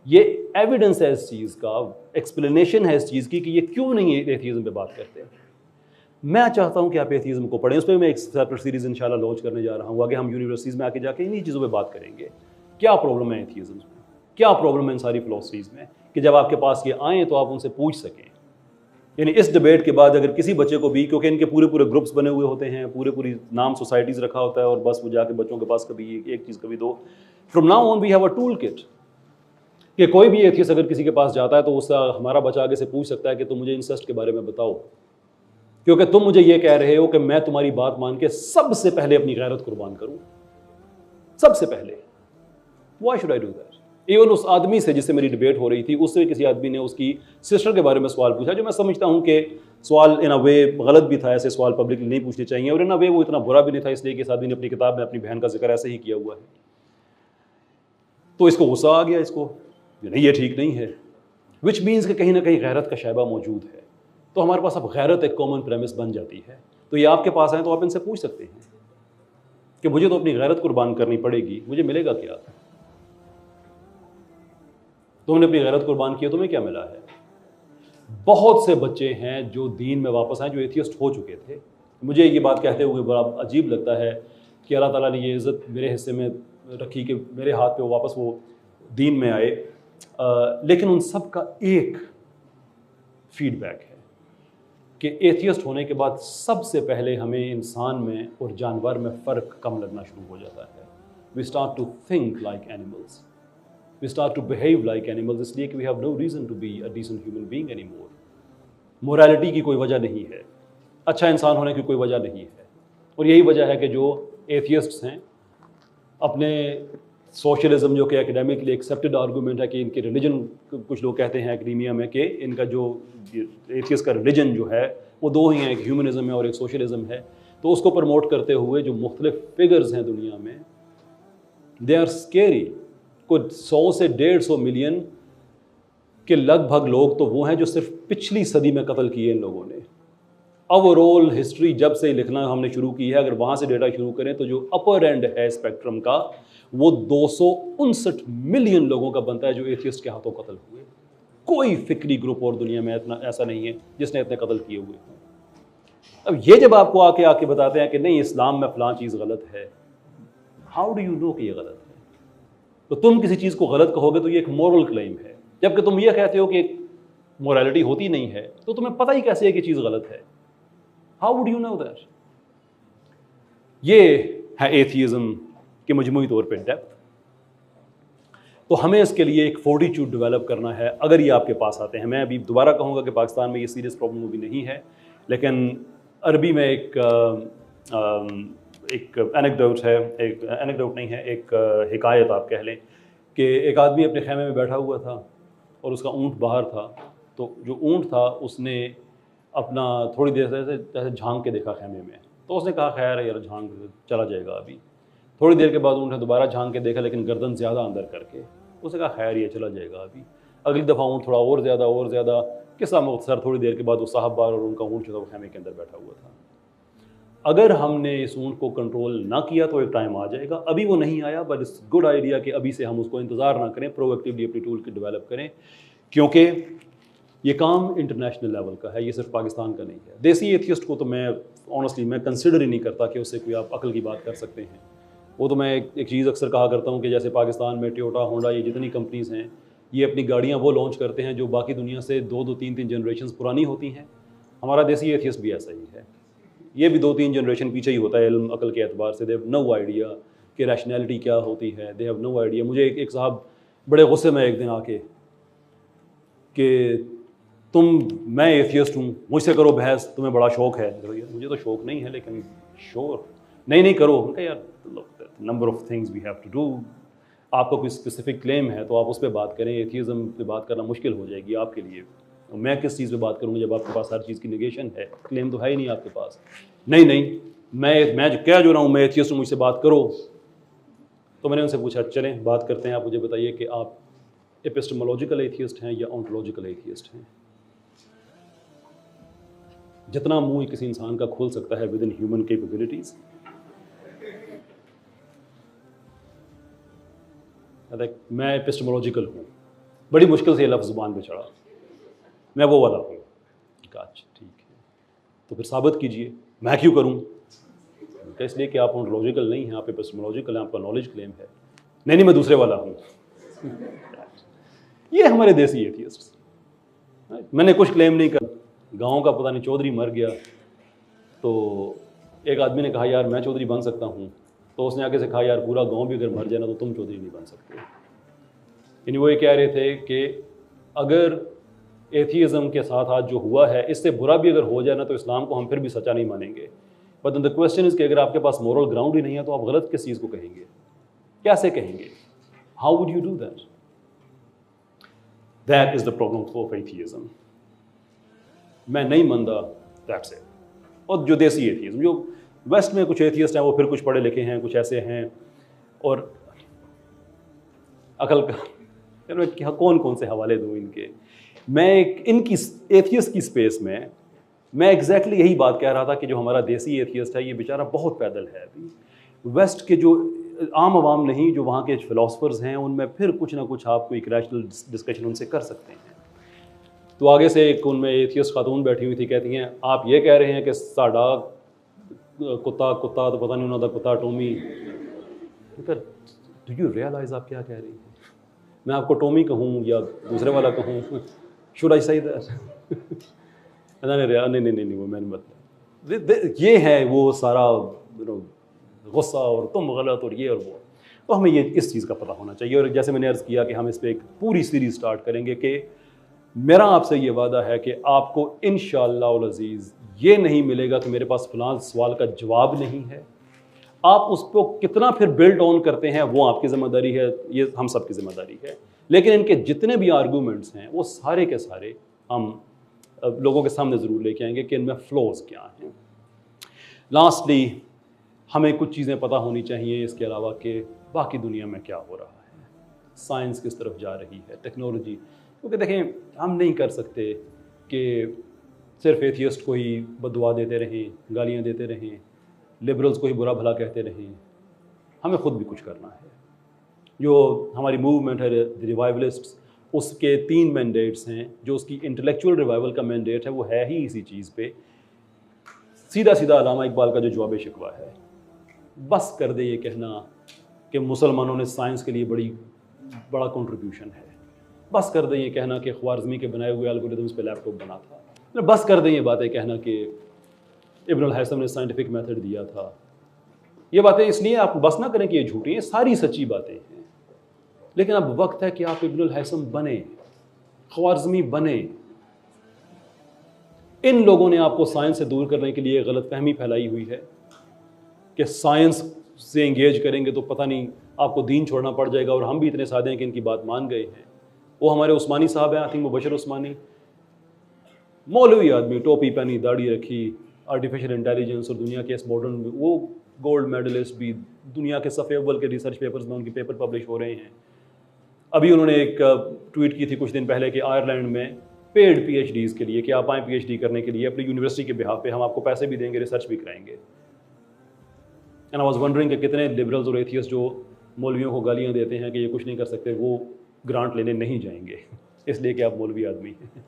یہ ایویڈنس ہے اس چیز کا، ایکسپلینیشن ہے اس چیز کی کہ یہ کیوں نہیں ایتھیزم پہ بات کرتے. میں چاہتا ہوں کہ آپ ایتھیزم کو پڑھیں. اس پہ میں ایک سیپریٹ سیریز انشاءاللہ لانچ کرنے جا رہا ہوں. آگے ہم یونیورسٹیز میں آ کے جا کے انہی چیزوں پہ بات کریں گے. کیا پرابلم ہے ایتھیزم میں، کیا پرابلم ہے ان ساری فلاسفیز میں، کہ جب آپ کے پاس یہ آئیں تو آپ ان سے پوچھ سکیں. یعنی اس ڈبیٹ کے بعد اگر کسی بچے کو بھی، کیونکہ ان کے پورے گروپس بنے ہوئے ہوتے ہیں، پوری نام سوسائٹیز رکھا ہوتا ہے، اور بس وہ جا کے بچوں کے پاس کبھی ایک چیز کبھی 2. From now on we have a tool kit کہ کوئی بھی ایتھیسٹ اگر کسی کے پاس جاتا ہے تو اس کا ہمارا بچہ آگے سے پوچھ سکتا ہے کہ تم مجھے انسسٹ کے بارے میں بتاؤ، کیونکہ تم مجھے یہ کہہ رہے ہو کہ میں تمہاری بات مان کے سب سے پہلے اپنی غیرت قربان کروں، سب سے پہلے. Why should I do that? Even اس آدمی سے جس سے میری ڈبیٹ ہو رہی تھی, اس سے کسی آدمی نے اس کی سسٹر کے بارے میں سوال پوچھا, جو میں سمجھتا ہوں کہ سوال ان اے وے غلط بھی تھا, ایسے سوال پبلکلی نہیں پوچھنے چاہیے, اور ان اے وے وہ اتنا برا بھی نہیں تھا, اس لیے کہ اس آدمی نے اپنی کتاب میں اپنی بہن کا ذکر ایسے ہی کیا ہوا ہے. تو اس کو غصہ آ گیا, اس کو نہیں یہ ٹھیک نہیں ہے, وچ مینس کہ کہیں نہ کہیں غیرت کا شائبہ موجود ہے. تو ہمارے پاس اب غیرت ایک کامن پریمس بن جاتی ہے. تو یہ آپ کے پاس آئیں تو آپ ان سے پوچھ سکتے ہیں کہ مجھے تو اپنی غیرت قربان کرنی پڑے گی, مجھے ملے گا کیا؟ تم نے اپنی غیرت قربان کی, تمہیں کیا ملا ہے؟ بہت سے بچے ہیں جو دین میں واپس آئے, جو ایتھیسٹ ہو چکے تھے. مجھے یہ بات کہتے ہوئے بڑا عجیب لگتا ہے کہ اللہ تعالیٰ نے یہ عزت میرے حصے میں رکھی کہ میرے ہاتھ پہ واپس وہ دین میں آئے, لیکن ان سب کا ایک فیڈ بیک ہے کہ ایتھیسٹ ہونے کے بعد سب سے پہلے ہمیں انسان میں اور جانور میں فرق کم لگنا شروع ہو جاتا ہے. We start to think like animals. We start to behave like animals, اس لیے کہ we have no reason to be a decent human being anymore. morality کی کوئی وجہ نہیں ہے, اچھا انسان ہونے کی کوئی وجہ نہیں ہے. اور یہی وجہ ہے کہ جو ایتھیسٹس ہیں اپنے سوشلزم, جو کہ اکیڈیمکلی ایکسیپٹڈ آرگومنٹ ہے کہ ان کے ریلیجن, کچھ لوگ کہتے ہیں اکیڈیمیا میں کہ ان کا جو ایتھیسٹ کا ریلیجن جو ہے وہ دو ہی ہیں, ایک ہیومنزم ہے اور ایک سوشلزم ہے. تو اس کو پروموٹ کرتے ہوئے جو مختلف فگرز ہیں دنیا میں, دے آر اسکیری. کوئی 100 سے 150 ملین کے لگ بھگ لوگ تو وہ ہیں جو صرف پچھلی صدی میں قتل کیے ان لوگوں نے. اوور آل ہسٹری جب سے لکھنا ہم نے شروع کی ہے, اگر وہاں سے ڈیٹا شروع کریں تو جو اپر اینڈ ہے اسپیکٹرم کا وہ 259 ملین لوگوں کا بنتا ہے جو ایتھیسٹ کے ہاتھوں قتل ہوئے. کوئی فکری گروپ اور دنیا میں اتنا ایسا نہیں ہے جس نے اتنے قتل کیے ہوئے ہیں. اب یہ جب آپ کو آ کے بتاتے ہیں کہ نہیں اسلام میں فلاں چیز غلط ہے, ہاؤ ڈو یو نو کہ یہ غلط ہے؟ تو تم کسی چیز کو غلط کہو گے تو یہ ایک مورل کلیم ہے, جبکہ تم یہ کہتے ہو کہ مورالٹی ہوتی نہیں ہے, تو تمہیں پتہ ہی کیسے ہے کہ چیز غلط ہے؟ How would you know that? یہ ہے ایتھیزم کہ مجموعی طور پہ ڈیپتھ. تو ہمیں اس کے لیے ایک فورٹیچیوڈ ڈیولپ کرنا ہے اگر یہ آپ کے پاس آتے ہیں. میں ابھی دوبارہ کہوں گا کہ پاکستان میں یہ سیریس پرابلم ابھی نہیں ہے, لیکن عربی میں ایک اینیکڈوٹ ہے, ایک اینیکڈوٹ نہیں ہے, ایک حکایت آپ کہہ لیں, کہ ایک آدمی اپنے خیمے میں بیٹھا ہوا تھا اور اس کا اونٹ باہر تھا. تو جو اونٹ تھا اس نے اپنا تھوڑی دیر سے جیسے جھانک کے دیکھا خیمے میں, تو اس نے کہا خیر ہے یار جھانک چلا جائے گا ابھی. تھوڑی دیر کے بعد اونٹ نے دوبارہ جھانک کے دیکھا, لیکن گردن زیادہ اندر کر کے. اس نے کہا خیر یہ چلا جائے گا ابھی. اگلی دفعہ اونٹ تھوڑا اور زیادہ قصہ مختصر, تھوڑی دیر کے بعد وہ صاحب بار اور ان کا اونٹ جو تھا وہ خیمے کے اندر بیٹھا ہوا تھا. اگر ہم نے اس اونٹ کو کنٹرول نہ کیا تو ایک ٹائم آ جائے گا, ابھی وہ نہیں آیا, بٹ اٹس گڈ آئیڈیا کہ ابھی سے ہم اس کو انتظار نہ کریں, پرو ایکٹیولی اپنی ٹول کی ڈیولپ کریں, کیونکہ یہ کام انٹرنیشنل لیول کا ہے, یہ صرف پاکستان کا نہیں ہے. دیسی ایتھیسٹ کو تو میں آنیسٹلی میں کنسیڈر ہی نہیں کرتا کہ اس سے کوئی آپ عقل کی بات کر سکتے ہیں. وہ تو میں ایک چیز اکثر کہا کرتا ہوں کہ جیسے پاکستان میں ٹیوٹا, ہونڈا, یہ جتنی کمپنیز ہیں یہ اپنی گاڑیاں وہ لانچ کرتے ہیں جو باقی دنیا سے 2-3 جنریشنز پرانی ہوتی ہیں. ہمارا دیسی ایتھیسٹ بھی ایسا ہی ہے, یہ بھی 2-3 جنریشن پیچھے ہی ہوتا ہے علم عقل کے اعتبار سے. دے ہیو نو آئیڈیا کہ ریشنیلٹی کیا ہوتی ہے, دے ہیو نو آئیڈیا. مجھے ایک صاحب بڑے غصے میں ایک دن آ کے کہ میں ایتھیسٹ ہوں, مجھ سے کرو بحث, تمہیں بڑا شوق ہے. مجھے تو شوق نہیں ہے, لیکن شور نہیں کرو. ان کا یار number of things we have to do. آپ کا کوئی اسپیسیفک کلیم ہے تو آپ اس پہ بات کریں, ایتھیزم پہ بات کرنا مشکل ہو جائے گی آپ کے لیے. میں کس چیز پہ بات کروں گا جب آپ کے پاس ہر چیز کی نیگیشن ہے, کلیم تو ہے ہی نہیں آپ کے پاس. نہیں میں جو کہہ جو رہا ہوں, میں ایتھیسٹ ہوں, مجھ سے بات کرو. تو میں نے ان سے پوچھا چلیں بات کرتے ہیں, آپ مجھے بتائیے کہ آپ ایپسٹمولوجیکل ایتھیسٹ ہیں یا اونٹولوجیکل ایتھیسٹ ہیں. جتنا منہ کسی انسان کا کھول سکتا ہے ود ان ہیومن کیپیبلٹیز, میں ایپسٹمولوجیکل ہوں. بڑی مشکل سے یہ لفظ زبان پہ چڑھا, میں وہ والا ہوں. اچھا ٹھیک ہے, تو پھر ثابت کیجئے. میں کیوں کروں؟ اس لیے کہ آپ اونٹولوجیکل نہیں ہیں, آپ ایپسٹمولوجیکل ہیں, آپ کا نالج کلیم ہے. نہیں میں دوسرے والا ہوں. یہ ہمارے دیسی ایتھیسٹ. میں نے کچھ کلیم نہیں کر, گاؤں کا پتہ نہیں چودھری مر گیا تو ایک آدمی نے کہا یار میں چودھری بن سکتا ہوں, تو اس نے آگے سے کہا یار پورا گاؤں بھی اگر مر جائے نا تو تم چودھری نہیں بن سکتے. یعنی وہ یہ کہہ رہے تھے کہ اگر ایتھیزم کے ساتھ آج جو ہوا ہے اس سے برا بھی اگر ہو جائے نا تو اسلام کو ہم پھر بھی سچا نہیں مانیں گے. بٹ دا کویسچن از کہ اگر آپ کے پاس مورل گراؤنڈ ہی نہیں ہے تو آپ غلط کس چیز کو کہیں گے, کیسے کہیں گے؟ How would you do that? That is the problem of atheism. میں نہیں مانتا that's it. اور جو دیسی ایتھیزم، جو ویسٹ میں کچھ ایتھیسٹ ہیں وہ پھر کچھ پڑھے لکھے ہیں، کچھ ایسے ہیں، اور عقل کا کون سے حوالے دوں ان کے. میں ان کی ایتھیسٹ کی اسپیس میں ایگزیکٹلی یہی بات کہہ رہا تھا کہ جو ہمارا دیسی ایتھیسٹ ہے یہ بیچارہ بہت پیدل ہے ابھی. ویسٹ کے جو عام عوام نہیں، جو وہاں کے فلاسفرز ہیں، ان میں پھر کچھ نہ کچھ آپ کو ایک ریشنل ڈسکشن ان سے کر سکتے ہیں. تو آگے سے ایک ان میں ایتھیسٹ خاتون بیٹھی ہوئی تھی، کہتی ہیں آپ یہ کہہ رہے ہیں کہ ساڈا کتا تو پتہ نہیں انہوں کا کتا ٹومی. ڈو یو ریئلائز آپ کیا کہہ رہی ہیں؟ میں آپ کو ٹومی کہوں یا دوسرے والا کہوں؟ شوڈ آئی سے دیٹ؟ نہیں وہ میں نے مطلب یہ ہے وہ سارا غصہ اور تم غلط اور یہ اور وہ. تو ہمیں یہ اس چیز کا پتہ ہونا چاہیے. اور جیسے میں نے عرض کیا کہ ہم اس پہ ایک پوری سیریز سٹارٹ کریں گے کہ میرا آپ سے یہ وعدہ ہے کہ آپ کو انشاءاللہ العزیز یہ نہیں ملے گا کہ میرے پاس فلاں سوال کا جواب نہیں ہے. آپ اس کو کتنا پھر بلڈ آن کرتے ہیں وہ آپ کی ذمہ داری ہے، یہ ہم سب کی ذمہ داری ہے. لیکن ان کے جتنے بھی آرگومنٹس ہیں وہ سارے کے سارے ہم لوگوں کے سامنے ضرور لے کے آئیں گے کہ ان میں فلوز کیا ہیں. لاسٹلی ہمیں کچھ چیزیں پتہ ہونی چاہیے اس کے علاوہ کہ باقی دنیا میں کیا ہو رہا ہے، سائنس کس طرف جا رہی ہے، ٹیکنالوجی. کیونکہ دیکھیں ہم نہیں کر سکتے کہ صرف ایتھیسٹ کو ہی بد دعا دیتے رہیں، گالیاں دیتے رہیں، لبرلز کو ہی برا بھلا کہتے رہیں. ہمیں خود بھی کچھ کرنا ہے. جو ہماری موومنٹ ہے ریوائولسٹس، اس کے 3 مینڈیٹس ہیں. جو اس کی انٹلیکچوئل ریوائول کا مینڈیٹ ہے وہ ہے ہی اسی چیز پہ. سیدھا علامہ اقبال کا جو جواب شکوہ ہے، بس کر دے یہ کہنا کہ مسلمانوں نے سائنس کے لیے بڑا کنٹریبیوشن ہے. بس کر دیں یہ کہنا کہ خوارزمی کے بنائے ہوئے الگوریدمس پہ لیپ ٹاپ بنا تھا. بس کر دیں یہ باتیں کہنا کہ ابن الہیثم نے سائنٹیفک میتھڈ دیا تھا. یہ باتیں اس لیے آپ بس نہ کریں کہ یہ جھوٹی ہیں، ساری سچی باتیں ہیں. لیکن اب وقت ہے کہ آپ ابن الہیثم بنیں، خوارزمی بنیں. ان لوگوں نے آپ کو سائنس سے دور کرنے کے لیے غلط فہمی پھیلائی ہوئی ہے کہ سائنس سے انگیج کریں گے تو پتہ نہیں آپ کو دین چھوڑنا پڑ جائے گا. اور ہم بھی اتنے سادے ہیں کہ ان کی بات مان گئے ہیں. وہ ہمارے عثمانی صاحب ہیں، آئی تھنک مبشر عثمانی، مولوی آدمی، ٹوپی پہنی، داڑھی رکھی، آرٹیفیشل انٹیلیجنس اور دنیا کے اس ماڈرن، وہ گولڈ میڈلسٹ بھی، دنیا کے صفحے اول کے ریسرچ پیپرز میں ان کے پیپر پبلش ہو رہے ہیں. ابھی انہوں نے ایک ٹویٹ کی تھی کچھ دن پہلے کہ آئرلینڈ میں پیڈ پی ایچ ڈیز کے لیے کہ آپ آئیں پی ایچ ڈی کرنے کے لیے اپنی یونیورسٹی کے بہاف پہ، ہم آپ کو پیسے بھی دیں گے، ریسرچ بھی کرائیں گے. اینڈ آئی واز ونڈرنگ کہ کتنے لبرلز اور ایتھیسٹ جو مولویوں کو گالیاں دیتے ہیں کہ یہ کچھ نہیں کر سکتے، وہ گرانٹ لینے نہیں جائیں گے اس لیے کہ آپ مولوی آدمی ہیں.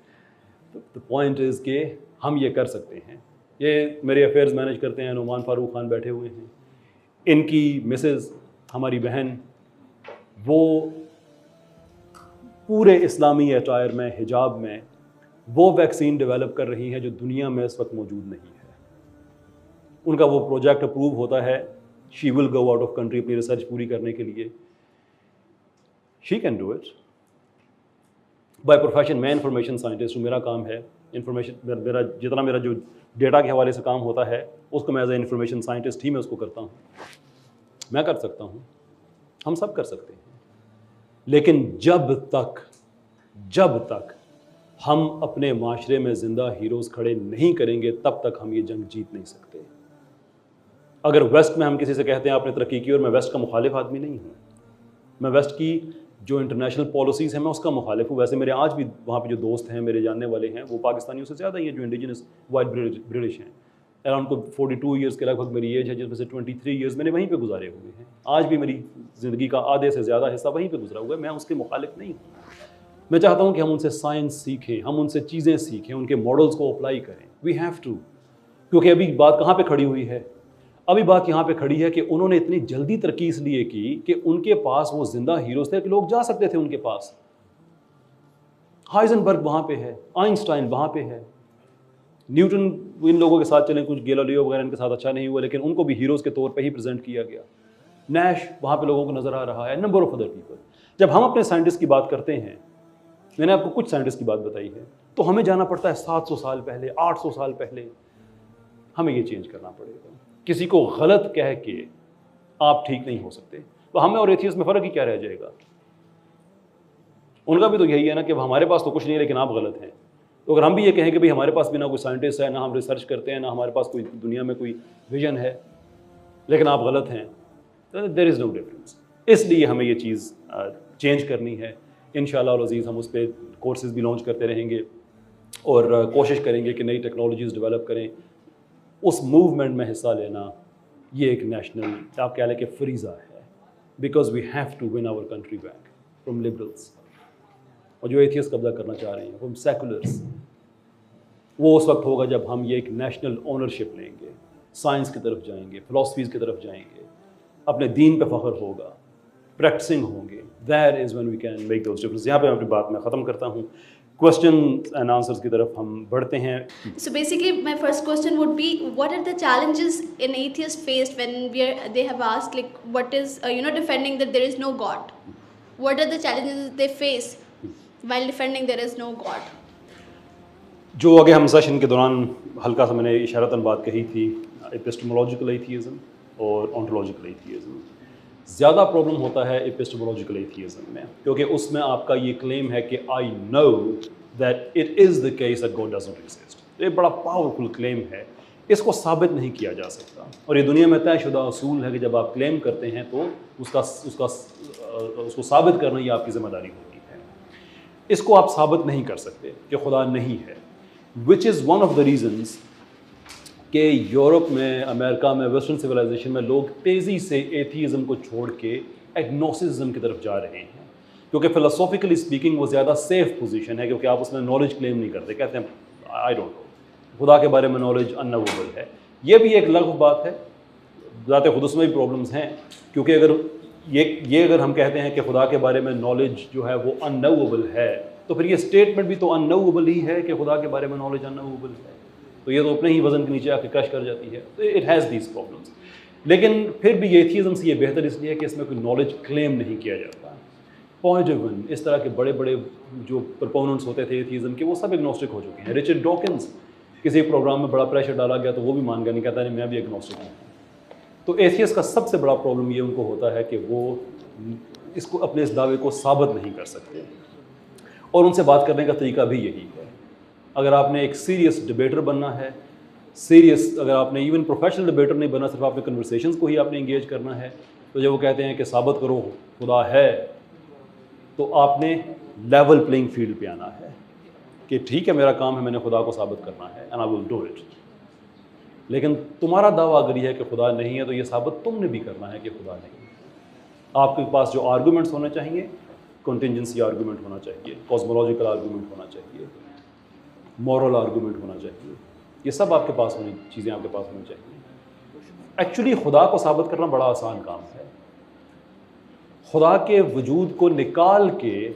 تو پوائنٹ از کہ ہم یہ کر سکتے ہیں. یہ میرے افیئرز مینیج کرتے ہیں نعمان فاروق خان بیٹھے ہوئے ہیں. ان کی مسز، ہماری بہن، وہ پورے اسلامی اٹائر میں، حجاب میں وہ ویکسین ڈیولپ کر رہی ہیں جو دنیا میں اس وقت موجود نہیں ہے. ان کا وہ پروجیکٹ اپروو ہوتا ہے، شی ول گو آؤٹ آف کنٹری اپنی ریسرچ پوری کرنے کے لیے. She can do it by profession. میں انفارمیشن سائنٹسٹ ہوں، میرا کام ہے انفارمیشن، میرا جو ڈیٹا کے حوالے سے کام ہوتا ہے اس کو میں ایز اے انفارمیشن سائنٹسٹ ہی میں اس کو کرتا ہوں. میں کر سکتا ہوں، ہم سب کر سکتے ہیں. لیکن جب تک ہم اپنے معاشرے میں زندہ ہیروز کھڑے نہیں کریں گے تب تک ہم یہ جنگ جیت نہیں سکتے. اگر ویسٹ میں ہم کسی سے کہتے ہیں آپ نے ترقی کی، اور میں ویسٹ کا مخالف آدمی نہیں ہوں، میں ویسٹ کی جو انٹرنیشنل پالیسیز ہیں میں اس کا مخالف ہوں. ویسے میرے آج بھی وہاں پہ جو دوست ہیں، میرے جاننے والے ہیں، وہ پاکستانیوں سے زیادہ ہی ہیں جو انڈیجنس وائٹ برٹش ہیں. اراؤنڈ کو 42 ایئرس کے لگ بھگ میری ایج ہے، جس میں سے 23 ایئرس میں نے وہیں پہ گزارے ہوئے ہیں. آج بھی میری زندگی کا آدھے سے زیادہ حصہ وہیں پہ گزرا ہوا ہے. میں اس کے مخالف نہیں ہوں. میں چاہتا ہوں کہ ہم ان سے سائنس سیکھیں، ہم ان سے چیزیں سیکھیں، ان کے ماڈلز کو اپلائی کریں. We have to. کیونکہ ابھی بات کہاں پہ کھڑی ہوئی ہے؟ ابھی بات یہاں پہ کھڑی ہے کہ انہوں نے اتنی جلدی ترقی اس لیے کی کہ ان کے پاس وہ زندہ ہیروز تھے کہ لوگ جا سکتے تھے ان کے پاس. ہائزنبرگ وہاں پہ ہے، آئنسٹائن وہاں پہ ہے، نیوٹن ان لوگوں کے ساتھ چلیں، کچھ گیلیلیو وغیرہ ان کے ساتھ اچھا نہیں ہوا لیکن ان کو بھی ہیروز کے طور پہ ہی پریزنٹ کیا گیا. نیش وہاں پہ لوگوں کو نظر آ رہا ہے، نمبر آف ادر پیپل. جب ہم اپنے سائنٹسٹ کی بات کرتے ہیں، میں نے آپ کو کچھ سائنٹسٹ کی بات بتائی ہے، تو ہمیں جانا پڑتا ہے 700 سال پہلے، 800 سال پہلے. ہمیں یہ چینج کرنا پڑے گا. کسی کو غلط کہہ کے آپ ٹھیک نہیں ہو سکتے. تو ہمیں اور ایتھیسٹ میں فرق ہی کیا رہ جائے گا؟ ان کا بھی تو یہی ہے نا کہ ہمارے پاس تو کچھ نہیں ہے لیکن آپ غلط ہیں. تو اگر ہم بھی یہ کہیں کہ بھائی ہمارے پاس بھی نہ کوئی سائنٹسٹ ہے، نہ ہم ریسرچ کرتے ہیں، نہ ہمارے پاس کوئی دنیا میں کوئی ویژن ہے، لیکن آپ غلط ہیں، دیر از نو ڈفرینس. اس لیے ہمیں یہ چیز چینج کرنی ہے. انشاءاللہ العزیز ہم اس پہ کورسز بھی لانچ کرتے رہیں گے اور کوشش کریں گے کہ نئی ٹیکنالوجیز ڈیولپ کریں. اس موومنٹ میں حصہ لینا یہ ایک نیشنل آپ کہہ لیں کہ فریضہ ہے، because we have to win our country back from liberals. اور جو ایتھیس قبضہ کرنا چاہ رہے ہیں فرام سیکولرس، وہ اس وقت ہوگا جب ہم یہ ایک نیشنل اونرشپ لیں گے، سائنس کی طرف جائیں گے، فلاسفیز کی طرف جائیں گے، اپنے دین پہ فخر ہوگا، پریکٹسنگ ہوں گے. That is when we can make those difference. یہاں پہ میں اپنی بات میں ختم کرتا ہوں. کوشچن اینڈ آنسرز کی طرف ہم بڑھتے ہیں. So basically, my first question would be, what are the challenges an atheist faced when they have asked, like, what is, defending that there is no God? What are the challenges they face while defending there is no God? جو آگے ہم session کے دوران ہلکا سا میں نے اشارتاً بات کہی تھی، ایپسٹمولوجیکل ایتھیزم اور آنٹولوجیکل ایتھیزم. زیادہ پرابلم ہوتا ہے ایپسٹمولوجیکل ایتھیزم میں، کیونکہ اس میں آپ کا یہ کلیم ہے کہ I know that it is the case that God does not exist. یہ بڑا پاورفل کلیم ہے، اس کو ثابت نہیں کیا جا سکتا. اور یہ دنیا میں طے شدہ اصول ہے کہ جب آپ کلیم کرتے ہیں تو اس کو ثابت کرنا یہ آپ کی ذمہ داری ہوتی ہے. اس کو آپ ثابت نہیں کر سکتے کہ خدا نہیں ہے، which is one of the reasons کہ یورپ میں، امریکہ میں، ویسٹرن سویلائزیشن میں لوگ تیزی سے ایتھیزم کو چھوڑ کے ایگنوسزم کی طرف جا رہے ہیں، کیونکہ فلسافیکلی اسپیکنگ وہ زیادہ سیف پوزیشن ہے، کیونکہ آپ اس میں نالج کلیم نہیں کرتے. کہتے ہیں آئی ڈونٹ نو، خدا کے بارے میں نالج ان نویبل ہے. یہ بھی ایک لغو بات ہے، ذات خود اس میں بھی پرابلمس ہیں، کیونکہ اگر ہم کہتے ہیں کہ خدا کے بارے میں نالج جو ہے وہ ان نویبل ہے، تو پھر یہ اسٹیٹمنٹ بھی تو ان نویبل ہی ہے کہ خدا کے بارے میں نالج ان نویبل ہے. تو یہ تو اپنے ہی وزن کے نیچے آ کے کرش کر جاتی ہے. تو اٹ ہیز دیز پرابلمس. لیکن پھر بھی ایتھیزم سے یہ بہتر اس لیے کہ اس میں کوئی نالج کلیم نہیں کیا جاتا. پوائنٹ ون اس طرح کے بڑے بڑے جو پرپوننٹس ہوتے تھے ایتھیزم کے، وہ سب ایگنوسٹک ہو چکے ہیں. رچرڈ ڈاکنز، کسی پروگرام میں بڑا پریشر ڈالا گیا تو وہ بھی مان گیا، نہیں کہتا نہیں میں بھی ایگنوسٹک ہوں. تو ایتھیس کا سب سے بڑا پرابلم یہ ان کو ہوتا ہے کہ وہ اس کو اپنے اس دعوے کو ثابت نہیں کر سکتے. اور ان سے بات کرنے کا طریقہ بھی یہی ہے. اگر آپ نے ایک سیریس ڈبیٹر بننا ہے، اگر آپ نے ایون پروفیشنل ڈبیٹر نہیں بننا، صرف آپ نے کنورسیشنز کو ہی آپ نے انگیج کرنا ہے، تو جب وہ کہتے ہیں کہ ثابت کرو خدا ہے، تو آپ نے لیول پلینگ فیلڈ پہ آنا ہے کہ ٹھیک ہے میرا کام ہے، میں نے خدا کو ثابت کرنا ہے and I will do it. لیکن تمہارا دعویٰ اگر یہ ہے کہ خدا نہیں ہے تو یہ ثابت تم نے بھی کرنا ہے کہ خدا نہیں. آپ کے پاس جو آرگومنٹس ہونے چاہیے، کنٹینجنسی آرگومنٹ ہونا چاہیے، کاسمولوجیکل آرگومنٹ ہونا چاہیے، مورل آرگومنٹ ہونا چاہیے، یہ سب آپ کے پاس چیزیں آپ کے پاس ہونی چاہیے. ایکچولی خدا کو ثابت کرنا بڑا آسان کام ہے. خدا کے وجود کو نکال کے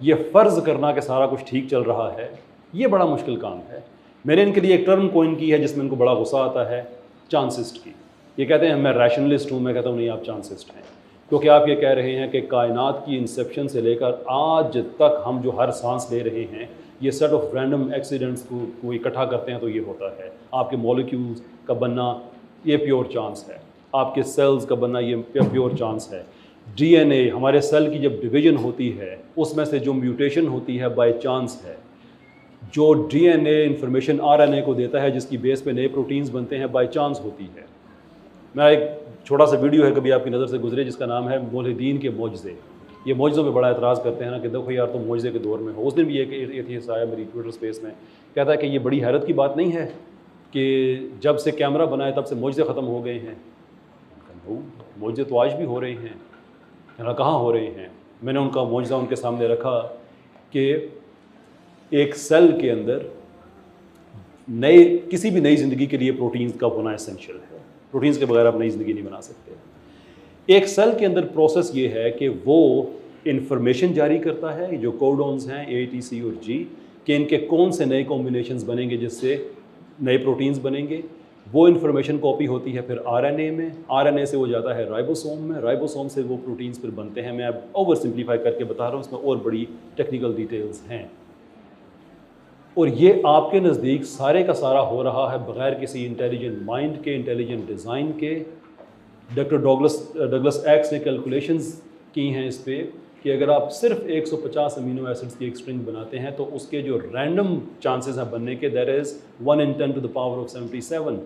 یہ فرض کرنا کہ سارا کچھ ٹھیک چل رہا ہے، یہ بڑا مشکل کام ہے. میں نے ان کے لیے ایک ٹرم کوئن کی ہے جس میں ان کو بڑا غصہ آتا ہے، چانسسٹ کی. یہ کہتے ہیں میں ریشنلسٹ ہوں، میں کہتا ہوں نہیں آپ چانسسٹ ہیں، کیونکہ آپ یہ کہہ رہے ہیں کہ کائنات کی انسیپشن سے لے کر آج تک ہم جو ہر سانس لے رہے ہیں یہ سیٹ آف رینڈم ایکسیڈنٹس کو اکٹھا کرتے ہیں تو یہ ہوتا ہے. آپ کے مالیکیولز کا بننا یہ پیور چانس ہے، آپ کے سیلز کا بننا یہ پیور چانس ہے. ڈی این اے ہمارے سیل کی جب ڈویژن ہوتی ہے اس میں سے جو میوٹیشن ہوتی ہے بائی چانس ہے. جو D N A information R N A کو دیتا ہے جس کی بیس پہ نئے پروٹینز بنتے ہیں بائی چانس ہوتی ہے. میں ایک چھوٹا سا ویڈیو ہے کبھی آپ کی نظر سے گزرے جس کا نام ہے مولدین کے معجزے. یہ معجزوں پہ بڑا اعتراض کرتے ہیں نا کہ دیکھو یار تم معجزے کے دور میں ہو. اس دن بھی ایک ایتھیسٹ آیا میری ٹویٹر اسپیس میں، کہتا ہے کہ یہ بڑی حیرت کی بات نہیں ہے کہ جب سے کیمرہ بنا ہے تب سے معجزے ختم ہو گئے ہیں. معجزے تو آج بھی ہو رہے ہیں. کہاں ہو رہے ہیں؟ میں نے ان کا معجزہ ان کے سامنے رکھا کہ ایک سیل کے اندر کسی بھی نئی زندگی کے لیے پروٹینز کا ہونا اسینشیل ہے. پروٹینز کے بغیر آپ نئی زندگی نہیں بنا سکتے. ایک سیل کے اندر پروسیس یہ ہے کہ وہ انفارمیشن جاری کرتا ہے، جو کوڈونز ہیں اے ٹی سی اور جی، کہ ان کے کون سے نئے کمبینیشنز بنیں گے جس سے نئے پروٹینز بنیں گے. وہ انفارمیشن کاپی ہوتی ہے پھر آر این اے میں، آر این اے سے وہ جاتا ہے رائبوسوم میں، رائبوسوم سے وہ پروٹینز پھر بنتے ہیں. میں اب اوور سمپلیفائی کر کے بتا رہا ہوں، اس میں اور بڑی ٹیکنیکل ڈیٹیلز ہیں. اور یہ آپ کے نزدیک سارے کا سارا ہو رہا ہے بغیر کسی انٹیلیجنٹ مائنڈ کے، انٹیلیجنٹ ڈیزائن کے. ڈاکٹر ڈگلس ایکس نے کیلکولیشنز کی ہیں اس پہ کہ اگر آپ صرف 150 امینو ایسڈس کی ایک اسٹرنگ بناتے ہیں تو اس کے جو رینڈم چانسز ہیں بننے کے that is 1 in 10 to the power of 77.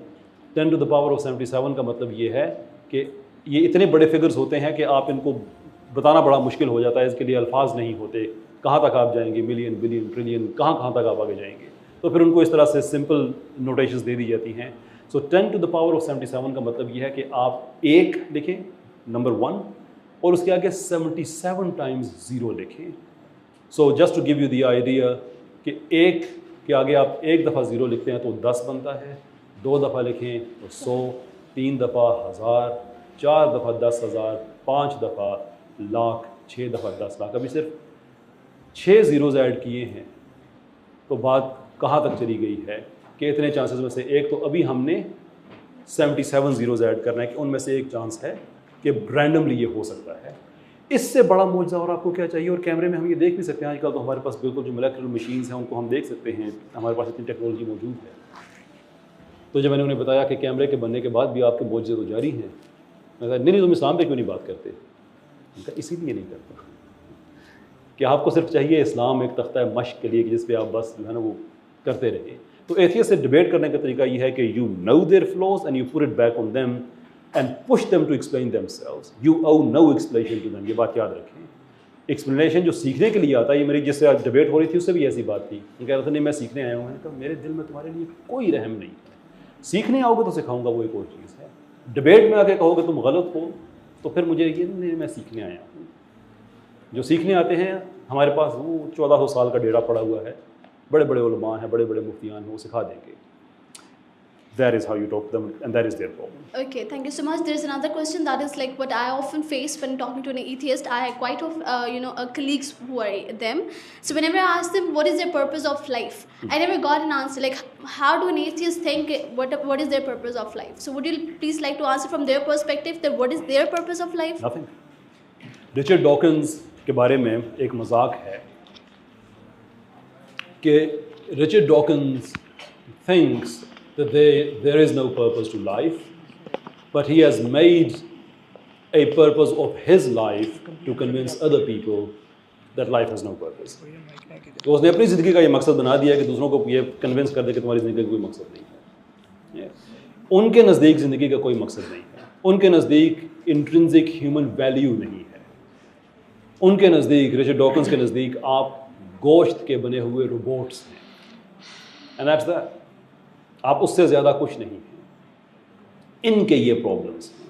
10 to the power of 77 کا مطلب یہ ہے کہ یہ اتنے بڑے فگرز ہوتے ہیں کہ آپ ان کو بتانا بڑا مشکل ہو جاتا ہے, اس کے لیے الفاظ نہیں ہوتے. کہاں تک آپ جائیں گے, ملین, بلین, ٹریلین, کہاں تک آپ آگے جائیں گے. تو پھر ان کو اس طرح سے سمپل نوٹیشنز دے دی جاتی ہیں. سو 10 to the power of 77 کا مطلب یہ ہے کہ آپ ایک لکھیں نمبر 1 اور اس کے آگے 77 times 0 لکھیں. So just to give you the idea کہ ایک کے آگے آپ ایک دفعہ 0 لکھتے ہیں تو 10 بنتا ہے, 2 دفعہ لکھیں تو 100, 3 دفعہ 1000, 4 دفعہ 10,000, 5 دفعہ لاکھ, 6 دفعہ 10 لاکھ. ابھی صرف 6 zeros ایڈ کیے ہیں تو بات کہاں تک چلی گئی ہے کہ اتنے چانسز میں سے ایک تو ابھی ہم نے 77 zeros ایڈ کرنا ہے کہ ان میں سے ایک چانس ہے کہ رینڈملی یہ ہو سکتا ہے. اس سے بڑا معجزہ اور آپ کو کیا چاہیے. اور کیمرے میں ہم یہ دیکھ بھی سکتے ہیں, آج کل تو ہمارے پاس بالکل جو مولیکولر مشینز ہیں ان کو ہم دیکھ سکتے ہیں, ہمارے پاس اتنی ٹیکنالوجی موجود ہے. تو جب میں نے انہیں بتایا کہ کیمرے کے بننے کے بعد بھی آپ کے معجزے تو جاری ہیں, میں کہا نہیں تم اسلام پہ کیوں نہیں بات کرتے. میں کہا اسی لیے نہیں کرتا کہ آپ کو صرف چاہیے اسلام ایک تختہ مشق کے لیے کہ جس پہ آپ بس جو ہے نا وہ کرتے رہیں. تو ایتھیسٹ سے ڈبیٹ کرنے کا طریقہ یہ ہے کہ you know their flaws and you put it back on them and push them to explain themselves. You owe no explanation to them. یہ بات یاد رکھیں. ایکسپلینیشن جو سیکھنے کے لیے آتا ہے, یہ میری جس سے ڈبیٹ ہو رہی تھی اس سے بھی ایسی بات تھی. وہ کہہ رہا تھا نہیں میں سیکھنے آیا ہوں. کہ میرے دل میں تمہارے لیے کوئی رحم نہیں ہے. سیکھنے آؤ گے تو سکھاؤں گا, وہ ایک اور چیز ہے. ڈبیٹ میں آ کے کہو گے تم غلط ہو تو پھر مجھے یہ نہیں میں سیکھنے آیا ہوں. جو سیکھنے آتے ہیں ہمارے پاس وہ 1400 سال کا ڈیرا پڑا ہوا ہے, بڑے بڑے علماء ہیں, بڑے بڑے مفتیان ہیں, وہ سکھا دیں گے. That is how you talk to them and that is their problem. Okay, thank you so much. There's another question that is like what I often face when talking to an atheist. I have quite colleagues who are them. So whenever I ask them what is their purpose of life, I never got an answer. Like how do an atheist think what is their purpose of life? So would you please like to answer from their perspective that what is their purpose of life? Nothing. Richard Dawkins کے بارے میں ایک مذاق ہے کہ Richard Dawkins thinks that there is no purpose to life, but he has made a purpose of his life to convince other people that life has no purpose. تو اس نے اپنی زندگی کا یہ مقصد بنا دیا کہ دوسروں کو یہ کنونس کر دے کہ تمہاری زندگی کا کوئی مقصد نہیں ہے. ان کے نزدیک زندگی کا کوئی مقصد نہیں ہے. ان کے نزدیک انٹرنسک ہیومن ویلیو نہیں ہے. ان کے نزدیک, رچرڈ ڈاکنز کے نزدیک, آپ گوشت کے بنے ہوئے روبوٹس ہیں. And that's that. آپ اس سے زیادہ کچھ نہیں ہیں. ان کے یہ پرابلمس ہیں.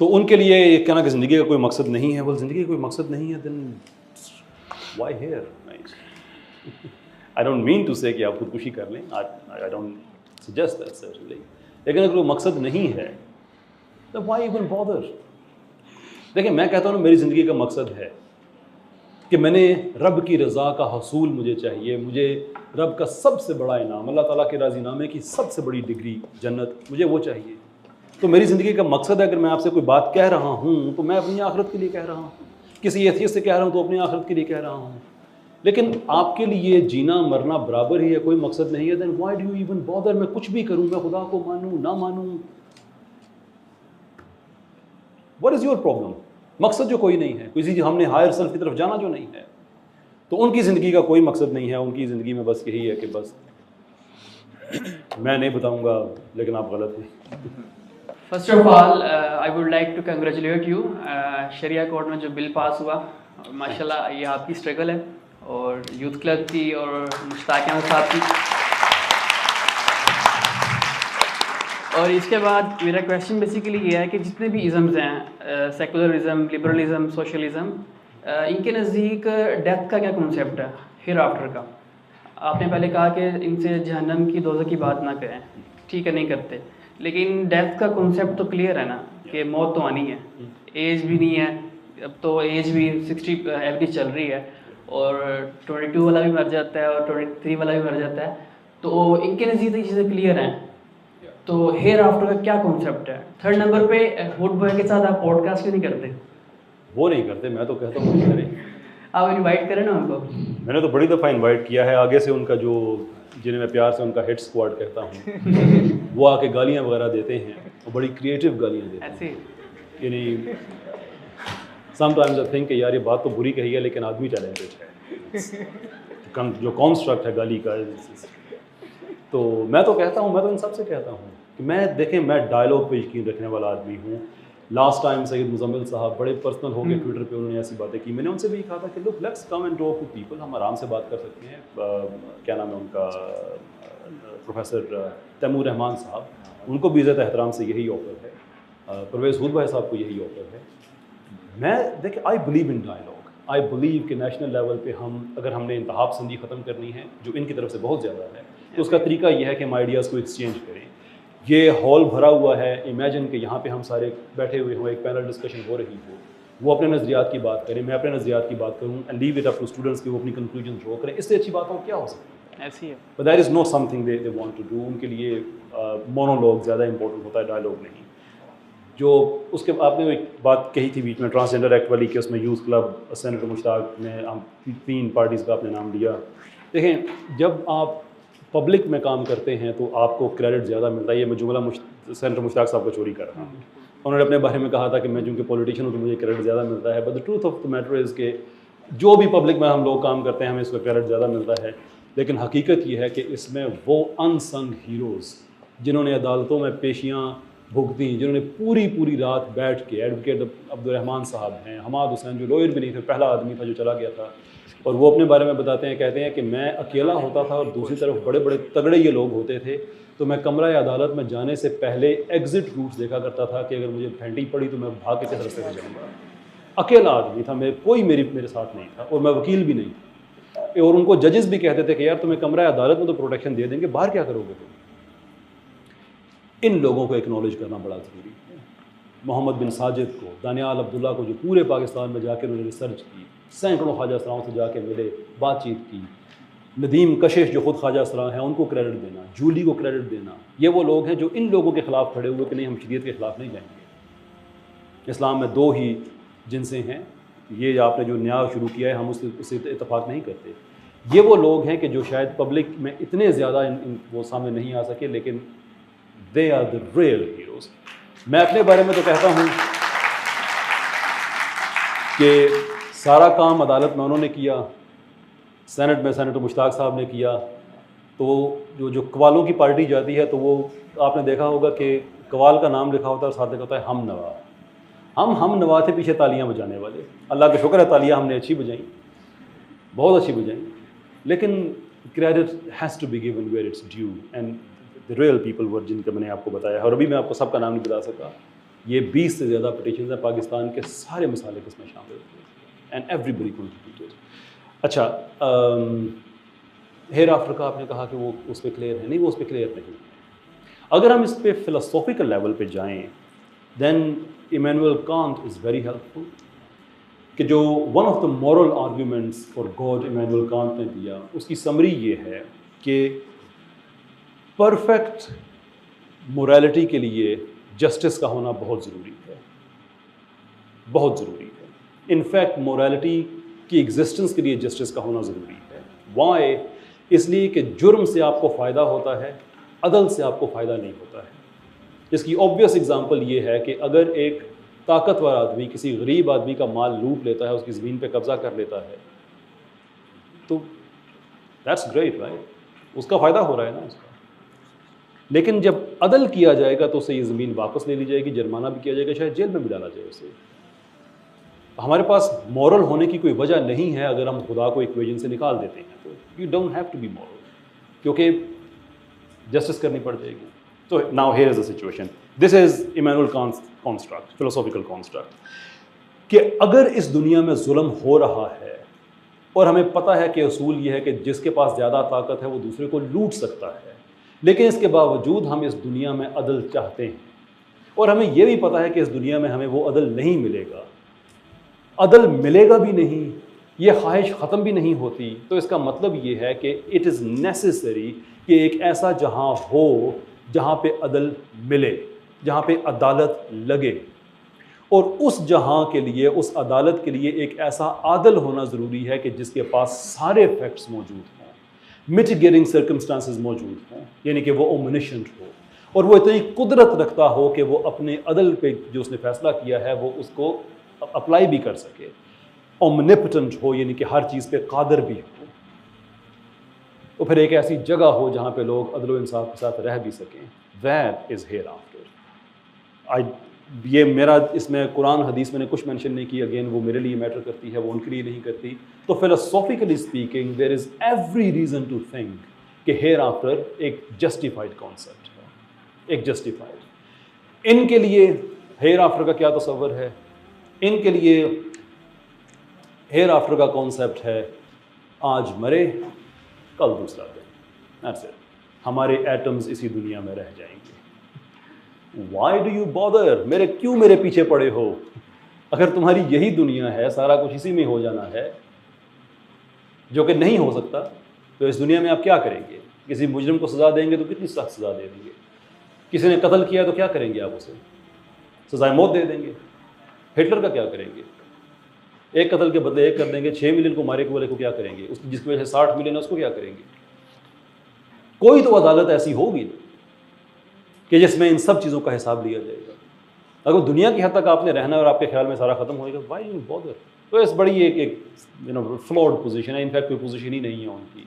تو ان کے لیے یہ کہنا کہ زندگی کا کوئی مقصد نہیں ہے, وہ زندگی کا کوئی مقصد نہیں ہے, then why here. I don't mean to say کہ آپ خودکشی کر لیں, I don't suggest that certainly, لیکن اگر کوئی مقصد نہیں ہے تو وائی ایون بادر. دیکھیں میں کہتا ہوں نا, میری زندگی کا مقصد ہے کہ میں نے رب کی رضا کا حصول مجھے چاہیے. مجھے رب کا سب سے بڑا انعام, اللہ تعالیٰ کے راضی نامے کی سب سے بڑی ڈگری جنت, مجھے وہ چاہیے. تو میری زندگی کا مقصد ہے, اگر میں آپ سے کوئی بات کہہ رہا ہوں تو میں اپنی آخرت کے لیے کہہ رہا ہوں. کسی ایتھیسٹ سے کہہ رہا ہوں تو اپنی آخرت کے لیے کہہ رہا ہوں. لیکن آپ کے لیے جینا مرنا برابر ہی ہے, کوئی مقصد نہیں ہے, then why do you even bother. میں کچھ بھی کروں, میں خدا کو مانوں نہ مانوں, واٹ از یور پرابلم. مقصد جو کوئی نہیں ہے, کسی ہم نے ہائر سیلف کی طرف جانا جو نہیں ہے, تو ان کی زندگی کا کوئی مقصد نہیں ہے. ان کی زندگی میں بس یہی ہے کہ بس میں نہیں بتاؤں گا لیکن آپ غلط ہیں. First of all I would like to congratulate you. شریعہ کورٹ میں جو بل پاس ہوا, ماشاء اللہ یہ آپ کی اسٹرگل ہے اور یوتھ کلب کی اور مشتاق احمد صاحب کی. اور اس کے بعد میرا کویشچن بیسیکلی یہ ہے کہ جتنے بھی ازمز ہیں, سیکولرزم, لبرلزم, سوشلزم, ان کے نزدیک ڈیتھ کا کیا کنسیپٹ ہے, ہیر آفٹر کا. آپ نے پہلے کہا کہ ان سے جہنم کی دوزخ کی بات نہ کریں, ٹھیک ہے نہیں کرتے, لیکن ڈیتھ کا کنسیپٹ تو کلیئر ہے نا کہ موت تو آنی ہے. ایج بھی نہیں ہے, اب تو ایج بھی 60 ایوریج چل رہی ہے, اور 22 والا بھی مر جاتا ہے اور 23 والا بھی مر جاتا ہے. تو ان کے نزدیک یہ چیزیں کلیئر ہیں. تو ہیئر آفٹر کا کیا کنسیپٹ ہے. تھرڈ نمبر پہ فوڈ بوائے کے ساتھ آپ پوڈ کاسٹ کیوں نہیں کرتے؟ وہ نہیں کرتے, میں تو کہتا ہوں کریں. آپ انوائٹ کریں نا ان کو. میں نے تو بڑی دفعہ انوائٹ کیا ہے. آگے سے ان کا جو جنہیں میں پیار سے ان کا ہیڈ اسکواڈ کہتا ہوں, وہ آ کے گالیاں وغیرہ دیتے ہیں, اور بڑی کریٹو گالیاں دیتے ہیں. ایسے یعنی سم ٹائمز آئی تھنک کہ یار یہ بات تو بری کہی ہے لیکن آدمی ٹیلنٹڈ ہے جو کانسٹرکٹ ہے گالی کا. تو میں تو کہتا ہوں, میں تو ان سب سے کہتا ہوں کہ میں دیکھیں میں ڈائلاگ پہ یقین رکھنے والا آدمی ہوں. لاسٹ ٹائم سید مزمل صاحب بڑے پرسنل ہو گئے ٹویٹر پہ, انہوں نے ایسی باتیں کی. میں نے ان سے بھی کہا تھا کہ look let's come and talk to people, ہم آرام سے بات کر سکتے ہیں. کیا نام ہے ان کا, پروفیسر تیمور رحمان صاحب, ان کو بھی عزت احترام سے یہی آفر ہے. پرویز ہود بھائی صاحب کو یہی آفر ہے. میں دیکھیں I believe in dialogue, I believe کہ نیشنل لیول پہ اگر ہم نے انتہا پسندی ختم کرنی ہے جو ان کی طرف سے بہت زیادہ ہے, تو اس کا طریقہ یہ ہے کہ ہم آئیڈیاز کو ایکسچینج کریں. یہ ہال بھرا ہوا ہے, امیجن کہ یہاں پہ ہم سارے بیٹھے ہوئے ہوں, ایک پینل ڈسکشن ہو رہی ہو, وہ اپنے نظریات کی بات کریں, میں اپنے نظریات کی بات کروں, and leave it up to students کہ وہ اپنی کنکلوژن ڈرا کریں. اس سے اچھی بات اور کیا ہو سکتی ہے؟ ایسی ہے. But there is no something they want to do. ان کے لیے مونولوگ زیادہ امپورٹنٹ ہوتا ہے, ڈائلاگ نہیں. جو اس کے آپ نے ایک بات کہی تھی بیچ میں ٹرانسجنڈر ایکٹ والی کہ اس میں یوتھ کلب سینیٹر مشتاق نے ہم 3 پارٹیز کا آپ نے نام لیا. دیکھیں جب آپ پبلک میں کام کرتے ہیں تو آپ کو کریڈٹ زیادہ ملتا ہے. یہ میں جملہ سینیٹر مشتاق صاحب کو چوری کر رہا ہوں. انہوں نے اپنے بارے میں کہا تھا کہ میں چونکہ پولیٹیشین ہوں تو مجھے کریڈٹ زیادہ ملتا ہے. But the truth of the matter is کہ جو بھی پبلک میں ہم لوگ کام کرتے ہیں ہمیں اس کا کریڈٹ زیادہ ملتا ہے. لیکن حقیقت یہ ہے کہ اس میں وہ ان سنگ ہیروز جنہوں نے عدالتوں میں پیشیاں بھگتیں, جنہوں نے پوری رات بیٹھ کے, ایڈوکیٹ عبدالرحمان صاحب ہیں, حماد حسین جو لوئر بھی نہیں تھے, پہلا آدمی تھا جو چلا گیا تھا, اور وہ اپنے بارے میں بتاتے ہیں, کہتے ہیں کہ میں اکیلا ہوتا تھا اور دوسری طرف بڑے تگڑے یہ لوگ ہوتے تھے, تو میں کمرہ عدالت میں جانے سے پہلے ایگزٹ روٹس دیکھا کرتا تھا کہ اگر مجھے پھینٹی پڑی تو میں بھاگ کے کس رستے سے جاؤں گا. اکیلا آدمی تھا, کوئی میرے ساتھ نہیں تھا, اور میں وکیل بھی نہیں تھا. اور ان کو ججز بھی کہتے تھے کہ یار تمہیں کمرہ عدالت میں تو پروٹیکشن دے دیں گے, باہر کیا کرو گے تم. ان لوگوں کو ایکنالج کرنا بڑا ضروری ہے. محمد بن ساجد کو, دانیال عبداللہ کو, جو پورے پاکستان میں جا کے انہوں نے ریسرچ کی, سینکڑوں خواجہ سراؤں سے جا کے ملے, بات چیت کی. ندیم کشش جو خود خواجہ سراں ہیں ان کو کریڈٹ دینا, جولی کو کریڈٹ دینا. یہ وہ لوگ ہیں جو ان لوگوں کے خلاف کھڑے ہوئے کہ نہیں ہم شریعت کے خلاف نہیں جائیں گے. اسلام میں 2 ہی جنسیں ہیں, یہ آپ نے جو نیا شروع کیا ہے ہم اس سے اتفاق نہیں کرتے. یہ وہ لوگ ہیں کہ جو شاید پبلک میں اتنے زیادہ وہ سامنے نہیں آ سکے, لیکن they are the real heroes. میں اپنے بارے میں تو کہتا ہوں کہ سارا کام عدالت میں انہوں نے کیا, سینٹ میں سینیٹر مشتاق صاحب نے کیا. تو جو قوالوں کی پارٹی جاتی ہے تو وہ آپ نے دیکھا ہوگا کہ قوال کا نام لکھا ہوتا ہے اور ساتھ لکھا ہوتا ہے ہم نوا. ہم نوا تھے پیچھے تالیاں بجانے والے. اللہ کا شکر ہے تالیاں ہم نے اچھی بجائیں, بہت اچھی بجائیں, لیکن credit has to be given where it's due. And the real people were جن کا میں نے آپ کو بتایا, اور ابھی میں آپ کو سب کا نام نہیں بتا سکا. یہ 20 سے زیادہ پٹیشنز ہیں, پاکستان کے سارے مسالے اس میں شامل ہوتے ہیں, اینڈ ایوری بڈی کنٹریبیوٹڈ. اچھا, ہیئر آفٹر کا آپ نے کہا کہ وہ اس پہ کلیئر ہے. نہیں, وہ اس پہ کلیئر نہیں. اگر ہم اس پہ فلسافیکل لیول پہ جائیں then Immanuel Kant is very helpful. کہ جو one of the moral arguments for God Immanuel Kant نے دیا, اس کی سمری یہ ہے کہ پرفیکٹ مورالٹی کے لیے جسٹس کا ہونا بہت ضروری ہے, بہت ضروری ہے. انفیکٹ مورالٹی کی ایگزسٹنس کے لیے جسٹس کا ہونا ضروری ہے. وائی؟ اس لیے کہ جرم سے آپ کو فائدہ ہوتا ہے, عدل سے آپ کو فائدہ نہیں ہوتا ہے. اس کی آبویس اگزامپل یہ ہے کہ اگر ایک طاقتور آدمی کسی غریب آدمی کا مال لوٹ لیتا ہے, اس کی زمین پہ قبضہ کر لیتا ہے, تو دیٹس گریٹ رائٹ, اس کا فائدہ ہو رہا ہے نا اس کا. لیکن جب عدل کیا جائے گا تو اسے یہ زمین واپس لے لی جائے گی, جرمانہ بھی کیا جائے گا, شاید جیل میں بھی ڈالا جائے اسے. ہمارے پاس مورل ہونے کی کوئی وجہ نہیں ہے اگر ہم خدا کو ایکویژن سے نکال دیتے ہیں. تو you don't have to be moral, کیونکہ جسٹس کرنی پڑ جائے گی. تو now here is a situation, this is Immanuel construct, philosophical construct, کہ اگر اس دنیا میں ظلم ہو رہا ہے اور ہمیں پتہ ہے کہ اصول یہ ہے کہ جس کے پاس زیادہ طاقت ہے وہ دوسرے کو لوٹ سکتا ہے, لیکن اس کے باوجود ہم اس دنیا میں عدل چاہتے ہیں, اور ہمیں یہ بھی پتہ ہے کہ اس دنیا میں ہمیں وہ عدل نہیں ملے گا, عدل ملے گا بھی نہیں, یہ خواہش ختم بھی نہیں ہوتی. تو اس کا مطلب یہ ہے کہ اٹ از نیسسری کہ ایک ایسا جہاں ہو جہاں پہ عدل ملے, جہاں پہ عدالت لگے, اور اس جہاں کے لیے, اس عدالت کے لیے ایک ایسا عادل ہونا ضروری ہے کہ جس کے پاس سارے فیکٹس موجود ہوں, میٹیگیٹنگ سرکمسٹانسز موجود ہوں, یعنی کہ وہ اومنیشنٹ ہو, اور وہ اتنی قدرت رکھتا ہو کہ وہ اپنے عدل پہ جو اس نے فیصلہ کیا ہے وہ اس کو اپلائی بھی کر سکے, اومنیپٹنٹ ہو یعنی کہ ہر چیز پہ قادر بھی ہو, تو پھر ایک ایسی جگہ ہو جہاں پہ لوگ عدل و انصاف کے ساتھ رہ بھی سکیں. That is here after. یہ میرا اس میں قرآن حدیث میں نے کچھ مینشن نہیں کی, اگین وہ میرے لیے میٹر کرتی ہے, وہ ان کے لیے نہیں کرتی. تو philosophically speaking there is every reason to think کہ ہیئر آفٹر ایک جسٹیفائڈ کانسیپٹ ہے, ایک جسٹیفائڈ. ان کے لیے ہیئر آفٹر کا کیا تصور ہے؟ ان کے لیے ہیئر آفٹر کا کانسیپٹ ہے آج مرے کل دوسرا دن. That's it. ہمارے ایٹمز اسی دنیا میں رہ جائیں گے. Why do you bother? کیوں میرے پیچھے پڑے ہو؟ اگر تمہاری یہی دنیا ہے, سارا کچھ اسی میں ہو جانا ہے, جو کہ نہیں ہو سکتا, تو اس دنیا میں آپ کیا کریں گے؟ کسی مجرم کو سزا دیں گے تو کتنی سخت سزا دے دیں گے. کسی نے قتل کیا تو کیا کریں گے آپ اسے؟ سزائے موت دے دیں گے. ہٹلر کا کیا کریں گے؟ ایک قتل کے بدلے ایک کر دیں گے. 6 ملین کو مارے والے کو کیا کریں گے؟ جس کی وجہ سے 60 ملین ہے اس کو کیا کریں گے؟ کوئی تو عدالت ایسی ہوگی کہ جس میں ان سب چیزوں کا حساب لیا جائے گا. اگر دنیا کی حد تک آپ نے رہنا اور آپ کے خیال میں سارا ختم ہوئے گا, وائی یو بادر؟ تو اس بڑی ایک فلوڈ پوزیشن ہے. انفیکٹ کوئی پوزیشن ہی نہیں ہے ان کی.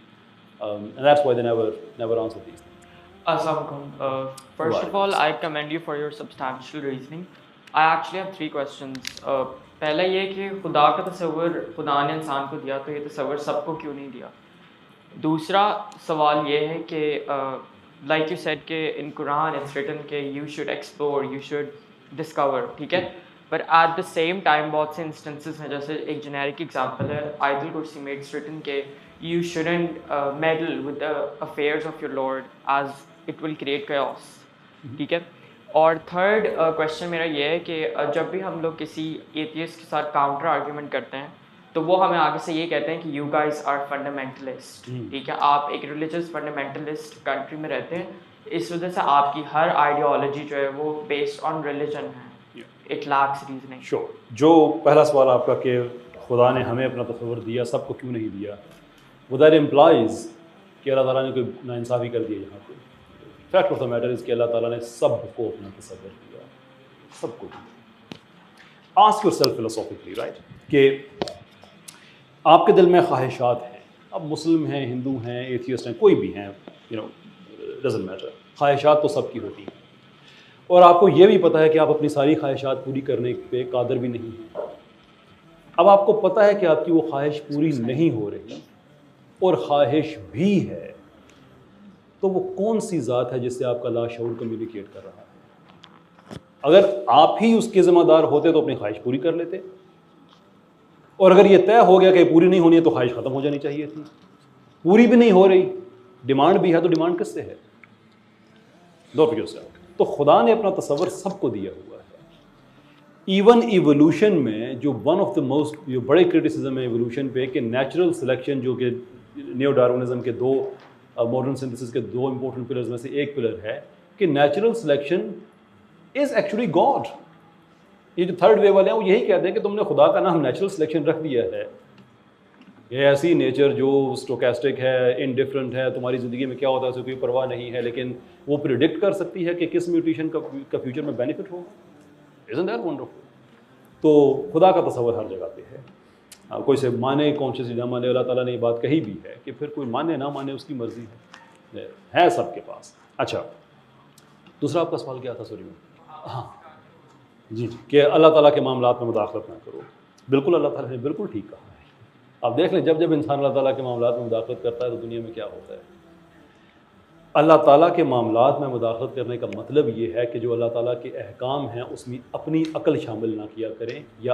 That's why they never answer these things. Assalamualaikum. First of all, I commend you for your substantial reasoning. I actually have 3 questions. پہلا یہ کہ خدا کا تصور خدا نے انسان کو دیا, تو یہ تصور سب کو کیوں نہیں دیا؟ دوسرا سوال یہ ہے کہ لائک یو سیڈ کہ ان قرآن اٹس ریٹن کہ you should explore, you should discover, ٹھیک ہے, پر ایٹ دا سیم ٹائم بہت سے انسٹنسز ہیں, جیسے ایک جنیرک ایگزامپل ہے آیت الکرسی میں اٹس ریٹن کہ you shouldn't meddle with the affairs of your lord as it will create chaos, ٹھیک ہے. اور تھرڈ کویشچن میرا یہ ہے کہ جب بھی ہم لوگ کسی ایتھیسٹ کے ساتھ کاؤنٹر آرگیومنٹ کرتے ہیں تو وہ ہمیں آگے سے یہ کہتے ہیں کہ یو گائز آر فنڈامنٹلسٹ, ٹھیک ہے, آپ ایک ریلیجیس فنڈامنٹلسٹ کنٹری میں رہتے ہیں, اس وجہ سے آپ کی ہر آئیڈیالوجی جو ہے وہ بیسڈ آن ریلیجن ہے, اٹ لیکس ریزننگ. شور. جو پہلا سوال آپ کا کہ خدا نے ہمیں اپنا تصور دیا, سب کو کیوں نہیں دیا, وہ دیٹ امپلائز کہ اللہ تعالیٰ نے کوئی ناانصافی کر دی یہاں پہ. Fact of the matter is کہ اللہ تعالیٰ نے سب کو اپنا تصور دیا, سب کو دیا. آسک یور سیلف فلاسافیکلی رائٹ کہ آپ کے دل میں خواہشات ہیں, اب مسلم ہیں, ہندو ہیں, ایتھیسٹ ہیں, کوئی بھی ہیں, ڈزنٹ میٹر, خواہشات تو سب کی ہوتی ہیں, اور آپ کو یہ بھی پتہ ہے کہ آپ اپنی ساری خواہشات پوری کرنے پہ قادر بھی نہیں ہیں. اب آپ کو پتہ ہے کہ آپ کی وہ خواہش پوری نہیں ہو رہی اور خواہش بھی ہے, تو وہ کون سی ذات ہے جس سے آپ کا لاشعور کمیونیکیٹ کر رہا ہے؟ اگر آپ ہی اس کے ذمہ دار ہوتے تو اپنی خواہش پوری کر لیتے, اور اگر یہ طے ہو گیا کہ پوری نہیں ہونی ہے تو خواہش ختم ہو جانی چاہیے تھی. پوری بھی نہیں ہو رہی, ڈیمانڈ بھی ہے, تو ڈیمانڈ کس سے ہے؟ تو خدا نے اپنا تصور سب کو دیا ہوا ہے. ایون ایوولوشن میں جو ون آف دا موسٹ, جو بڑے کرٹیسزم ہے ایوولوشن پہ کہ نیچرل سلیکشن, جو کہ نیو ڈارونزم کے ماڈرن سنتھسس کے 2 امپورٹنٹ پلرز میں سے ایک پلر ہے کہ natural selection is actually God. یہ جو تھرڈ ویو والے ہیں وہ یہی کہتے ہیں کہ تم نے خدا کا نام نیچرل سلیکشن رکھ دیا ہے. یہ ایسی نیچر جو اسٹوکیسٹک ہے, انڈیفرنٹ ہے, تمہاری زندگی میں کیا ہوتا ہے اسے کوئی پرواہ نہیں ہے, لیکن وہ پریڈکٹ کر سکتی ہے کہ کس میوٹیشن کا فیوچر میں بینیفٹ ہوگا. Isn't that wonderful? تو خدا کا تصور ہر جگہ پہ ہے. کوئی سے مانے کانشیسلی نہ مانے, اللہ تعالیٰ نے یہ بات کہی بھی ہے کہ پھر کوئی مانے نہ مانے اس کی مرضی ہے سب کے پاس. اچھا, دوسرا آپ کا سوال کیا تھا؟ سوری میں, ہاں جی, کہ اللہ تعالیٰ کے معاملات میں مداخلت نہ کرو. بالکل اللہ تعالیٰ نے بالکل ٹھیک کہا ہے. آپ دیکھ لیں جب انسان اللہ تعالیٰ کے معاملات میں مداخلت کرتا ہے تو دنیا میں کیا ہوتا ہے. اللہ تعالیٰ کے معاملات میں مداخلت کرنے کا مطلب یہ ہے کہ جو اللہ تعالیٰ کے احکام ہیں اس میں اپنی عقل شامل نہ کیا کریں, یا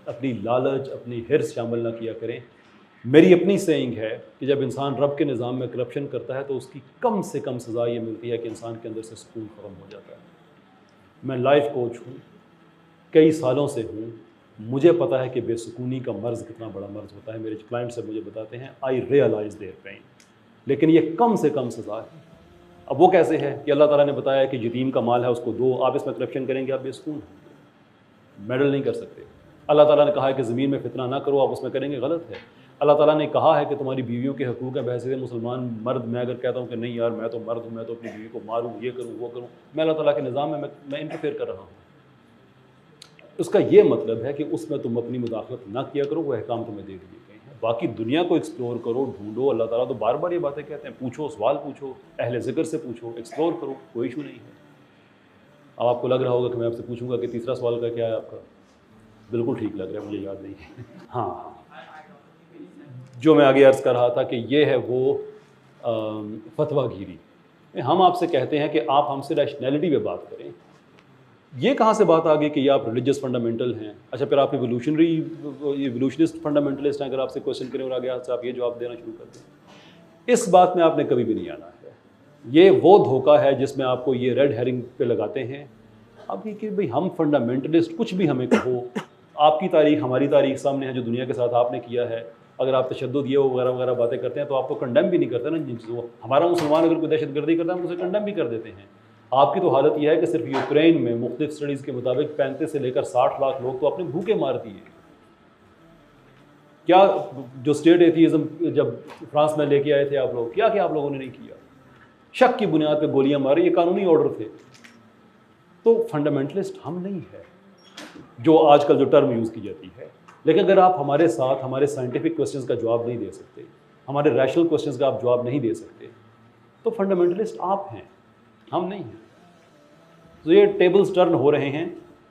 اپنی لالچ, اپنی حرص شامل نہ کیا کریں. میری اپنی سینگ ہے کہ جب انسان رب کے نظام میں کرپشن کرتا ہے تو اس کی کم سے کم سزا یہ ملتی ہے کہ انسان کے اندر سے سکون ختم ہو جاتا ہے. میں لائف کوچ ہوں, کئی سالوں سے ہوں, مجھے پتہ ہے کہ بے سکونی کا مرض کتنا بڑا مرض ہوتا ہے. میرے کلائنٹ سے مجھے بتاتے ہیں آئی ریئلائز دیئر پین, لیکن یہ کم سے کم سزا ہے. اب وہ کیسے ہے کہ اللہ تعالیٰ نے بتایا کہ یتیم کا مال ہے اس کو دو, آپ اس میں کرپشن کریں گے آپ بے سکون ہوں گے, میڈل نہیں کر سکتے. اللہ تعالیٰ نے کہا ہے کہ زمین میں فتنہ نہ کرو, آپ اس میں کریں گے, غلط ہے. اللہ تعالیٰ نے کہا ہے کہ تمہاری بیویوں کے حقوق ہیں بحیثیت مسلمان مرد. میں اگر کہتا ہوں کہ نہیں یار میں تو مرد ہوں, میں تو اپنی بیوی کو ماروں, یہ کروں وہ کروں, میں اللہ تعالیٰ کے نظام میں انٹرفیئر کر رہا ہوں. اس کا یہ مطلب ہے کہ اس میں تم اپنی مداخلت نہ کیا کرو, وہ احکام تمہیں دے دیے گئے ہیں. باقی دنیا کو ایکسپلور کرو, ڈھونڈو. اللہ تعالیٰ تو بار بار یہ باتیں کہتے ہیں, پوچھو, سوال پوچھو, اہل ذکر سے پوچھو, ایکسپلور کرو, کوئی ایشو نہیں ہے. اب آپ کو لگ رہا ہوگا کہ میں آپ سے پوچھوں گا کہ تیسرا سوال کا کیا ہے آپ کا. بالکل ٹھیک لگ رہا ہے, مجھے یاد نہیں ہے. ہاں, جو میں آگے عرض کر رہا تھا کہ یہ ہے وہ فتویٰ گیری. ہم آپ سے کہتے ہیں کہ آپ ہم سے ریشنلٹی پہ بات کریں. یہ کہاں سے بات آ گئی کہ یہ آپ ریلیجس فنڈامنٹل ہیں؟ اچھا, پھر آپ ایوولوشنسٹ فنڈامنٹلسٹ ہیں, اگر آپ سے کوشچن کریں اور آگے سے آپ یہ جواب دینا شروع کر دیں. اس بات میں آپ نے کبھی بھی نہیں آنا ہے. یہ وہ دھوکہ ہے جس میں آپ کو یہ ریڈ ہیرنگ پہ لگاتے ہیں. اب یہ کہ بھئی ہم فنڈامنٹلسٹ, کچھ بھی ہمیں کہو, آپ کی تاریخ ہماری تاریخ سامنے ہے جو دنیا کے ساتھ آپ نے کیا ہے. اگر آپ تشدد یہ وغیرہ وغیرہ باتیں کرتے ہیں تو آپ کو کنڈیم بھی نہیں کرتے نا جن چیزوں. ہمارا مسلمان اگر کوئی دہشت گردی کرتا ہے ہم اسے کنڈیم بھی کر دیتے ہیں. آپ کی تو حالت یہ ہے کہ صرف یوکرین میں مختلف اسٹڈیز کے مطابق 35 سے لے کر 60 لاکھ لوگ تو اپنے بھوکے مار دیے. کیا جو اسٹیٹ ایتھیزم جب فرانس میں لے کے آئے تھے آپ لوگ, کیا آپ لوگوں نے نہیں کیا؟ شک کی بنیاد پہ گولیاں ماری, یہ قانونی آرڈر تھے. تو فنڈامنٹلسٹ ہم نہیں ہے جو آج کل جو ٹرم یوز کی جاتی ہے. لیکن اگر آپ ہمارے ساتھ ہمارے سائنٹیفک کویسچنز کا جواب نہیں دے سکتے, ہمارے ریشنل کویسچنز کا آپ جواب نہیں دے سکتے, تو فنڈامنٹلسٹ آپ ہیں, ہم نہیں ہیں. تو یہ ٹیبلز ٹرن ہو رہے ہیں,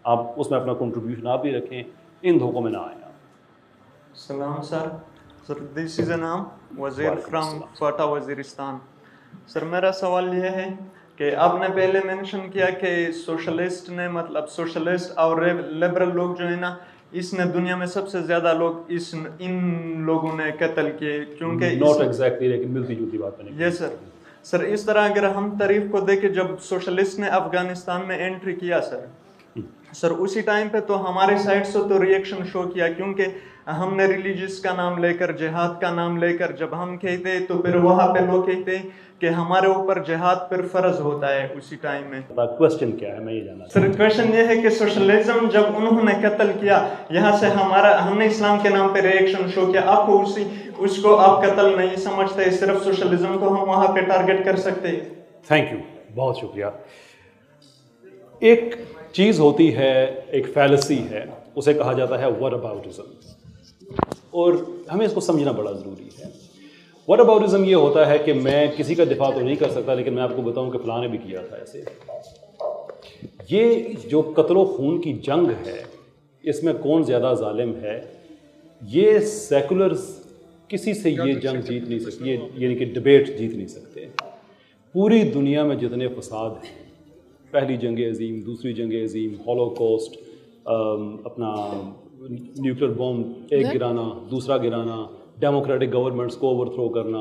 آپ اس میں اپنا کنٹریبیوشن آپ بھی رکھیں, ان دھوکوں میں نہ آئیں. سلام سر. سر دس از نام وزیر فرام کوٹا وزیرستان. سر میرا سوال یہ ہے کہ آپ نے پہلے مینشن کیا کہ سوشلسٹ نے, مطلب سوشلسٹ اور لبرل لوگ جو ہیں نا, اس نے دنیا میں سب سے زیادہ لوگ ان لوگوں نے قتل کیے, کیونکہ ناٹ ایگزیکٹلی, لیکن ملتی جلتی بات نہیں. یس سر. سر اس طرح اگر ہم تاریخ کو دیکھیں, جب سوشلسٹ نے افغانستان میں انٹری کیا سر اسی ٹائم پہ تو ہمارے سائڈ سے تو ریئیکشن شو کیا, کیونکہ ہم نے ریلیجس کا نام لے کر, جہاد کا نام لے کر جب ہم کہتے تو پھر وہاں پہ لوگ کہتے کہ ہمارے اوپر جہاد پر فرض ہوتا ہے اسی ٹائم میں. کوشچن کیا ہے, میں یہ جاننا سر کوشچن یہ ہے کہ سوشلزم جب انہوں نے قتل کیا, یہاں سے ہم نے اسلام کے نام پہ ریئیکشن شو کیا. آپ کو اس کو آپ قتل نہیں سمجھتے, صرف سوشلزم کو ہم وہاں پہ ٹارگٹ کر سکتے. تھینک یو, بہت شکریہ. ایک چیز ہوتی ہے, ایک فیلسی ہے, اسے کہا جاتا ہے وٹ اباؤٹزم, اور ہمیں اس کو سمجھنا بڑا ضروری ہے. وٹ اباؤٹزم یہ ہوتا ہے کہ میں کسی کا دفاع تو نہیں کر سکتا, لیکن میں آپ کو بتاؤں کہ فلاں نے بھی کیا تھا ایسے. یہ جو قتل و خون کی جنگ ہے, اس میں کون زیادہ ظالم ہے, یہ سیکولرز کسی سے یہ جنگ جیت نہیں سکتی, یعنی کہ ڈبیٹ جیت نہیں سکتے. پوری دنیا میں جتنے فساد ہیں, پہلی جنگ عظیم, دوسری جنگ عظیم, ہولوکوسٹ, اپنا نیوکلیر بومب ایک گرانا, دوسرا گرانا, ڈیموکریٹک گورنمنٹس کو اوور تھرو کرنا,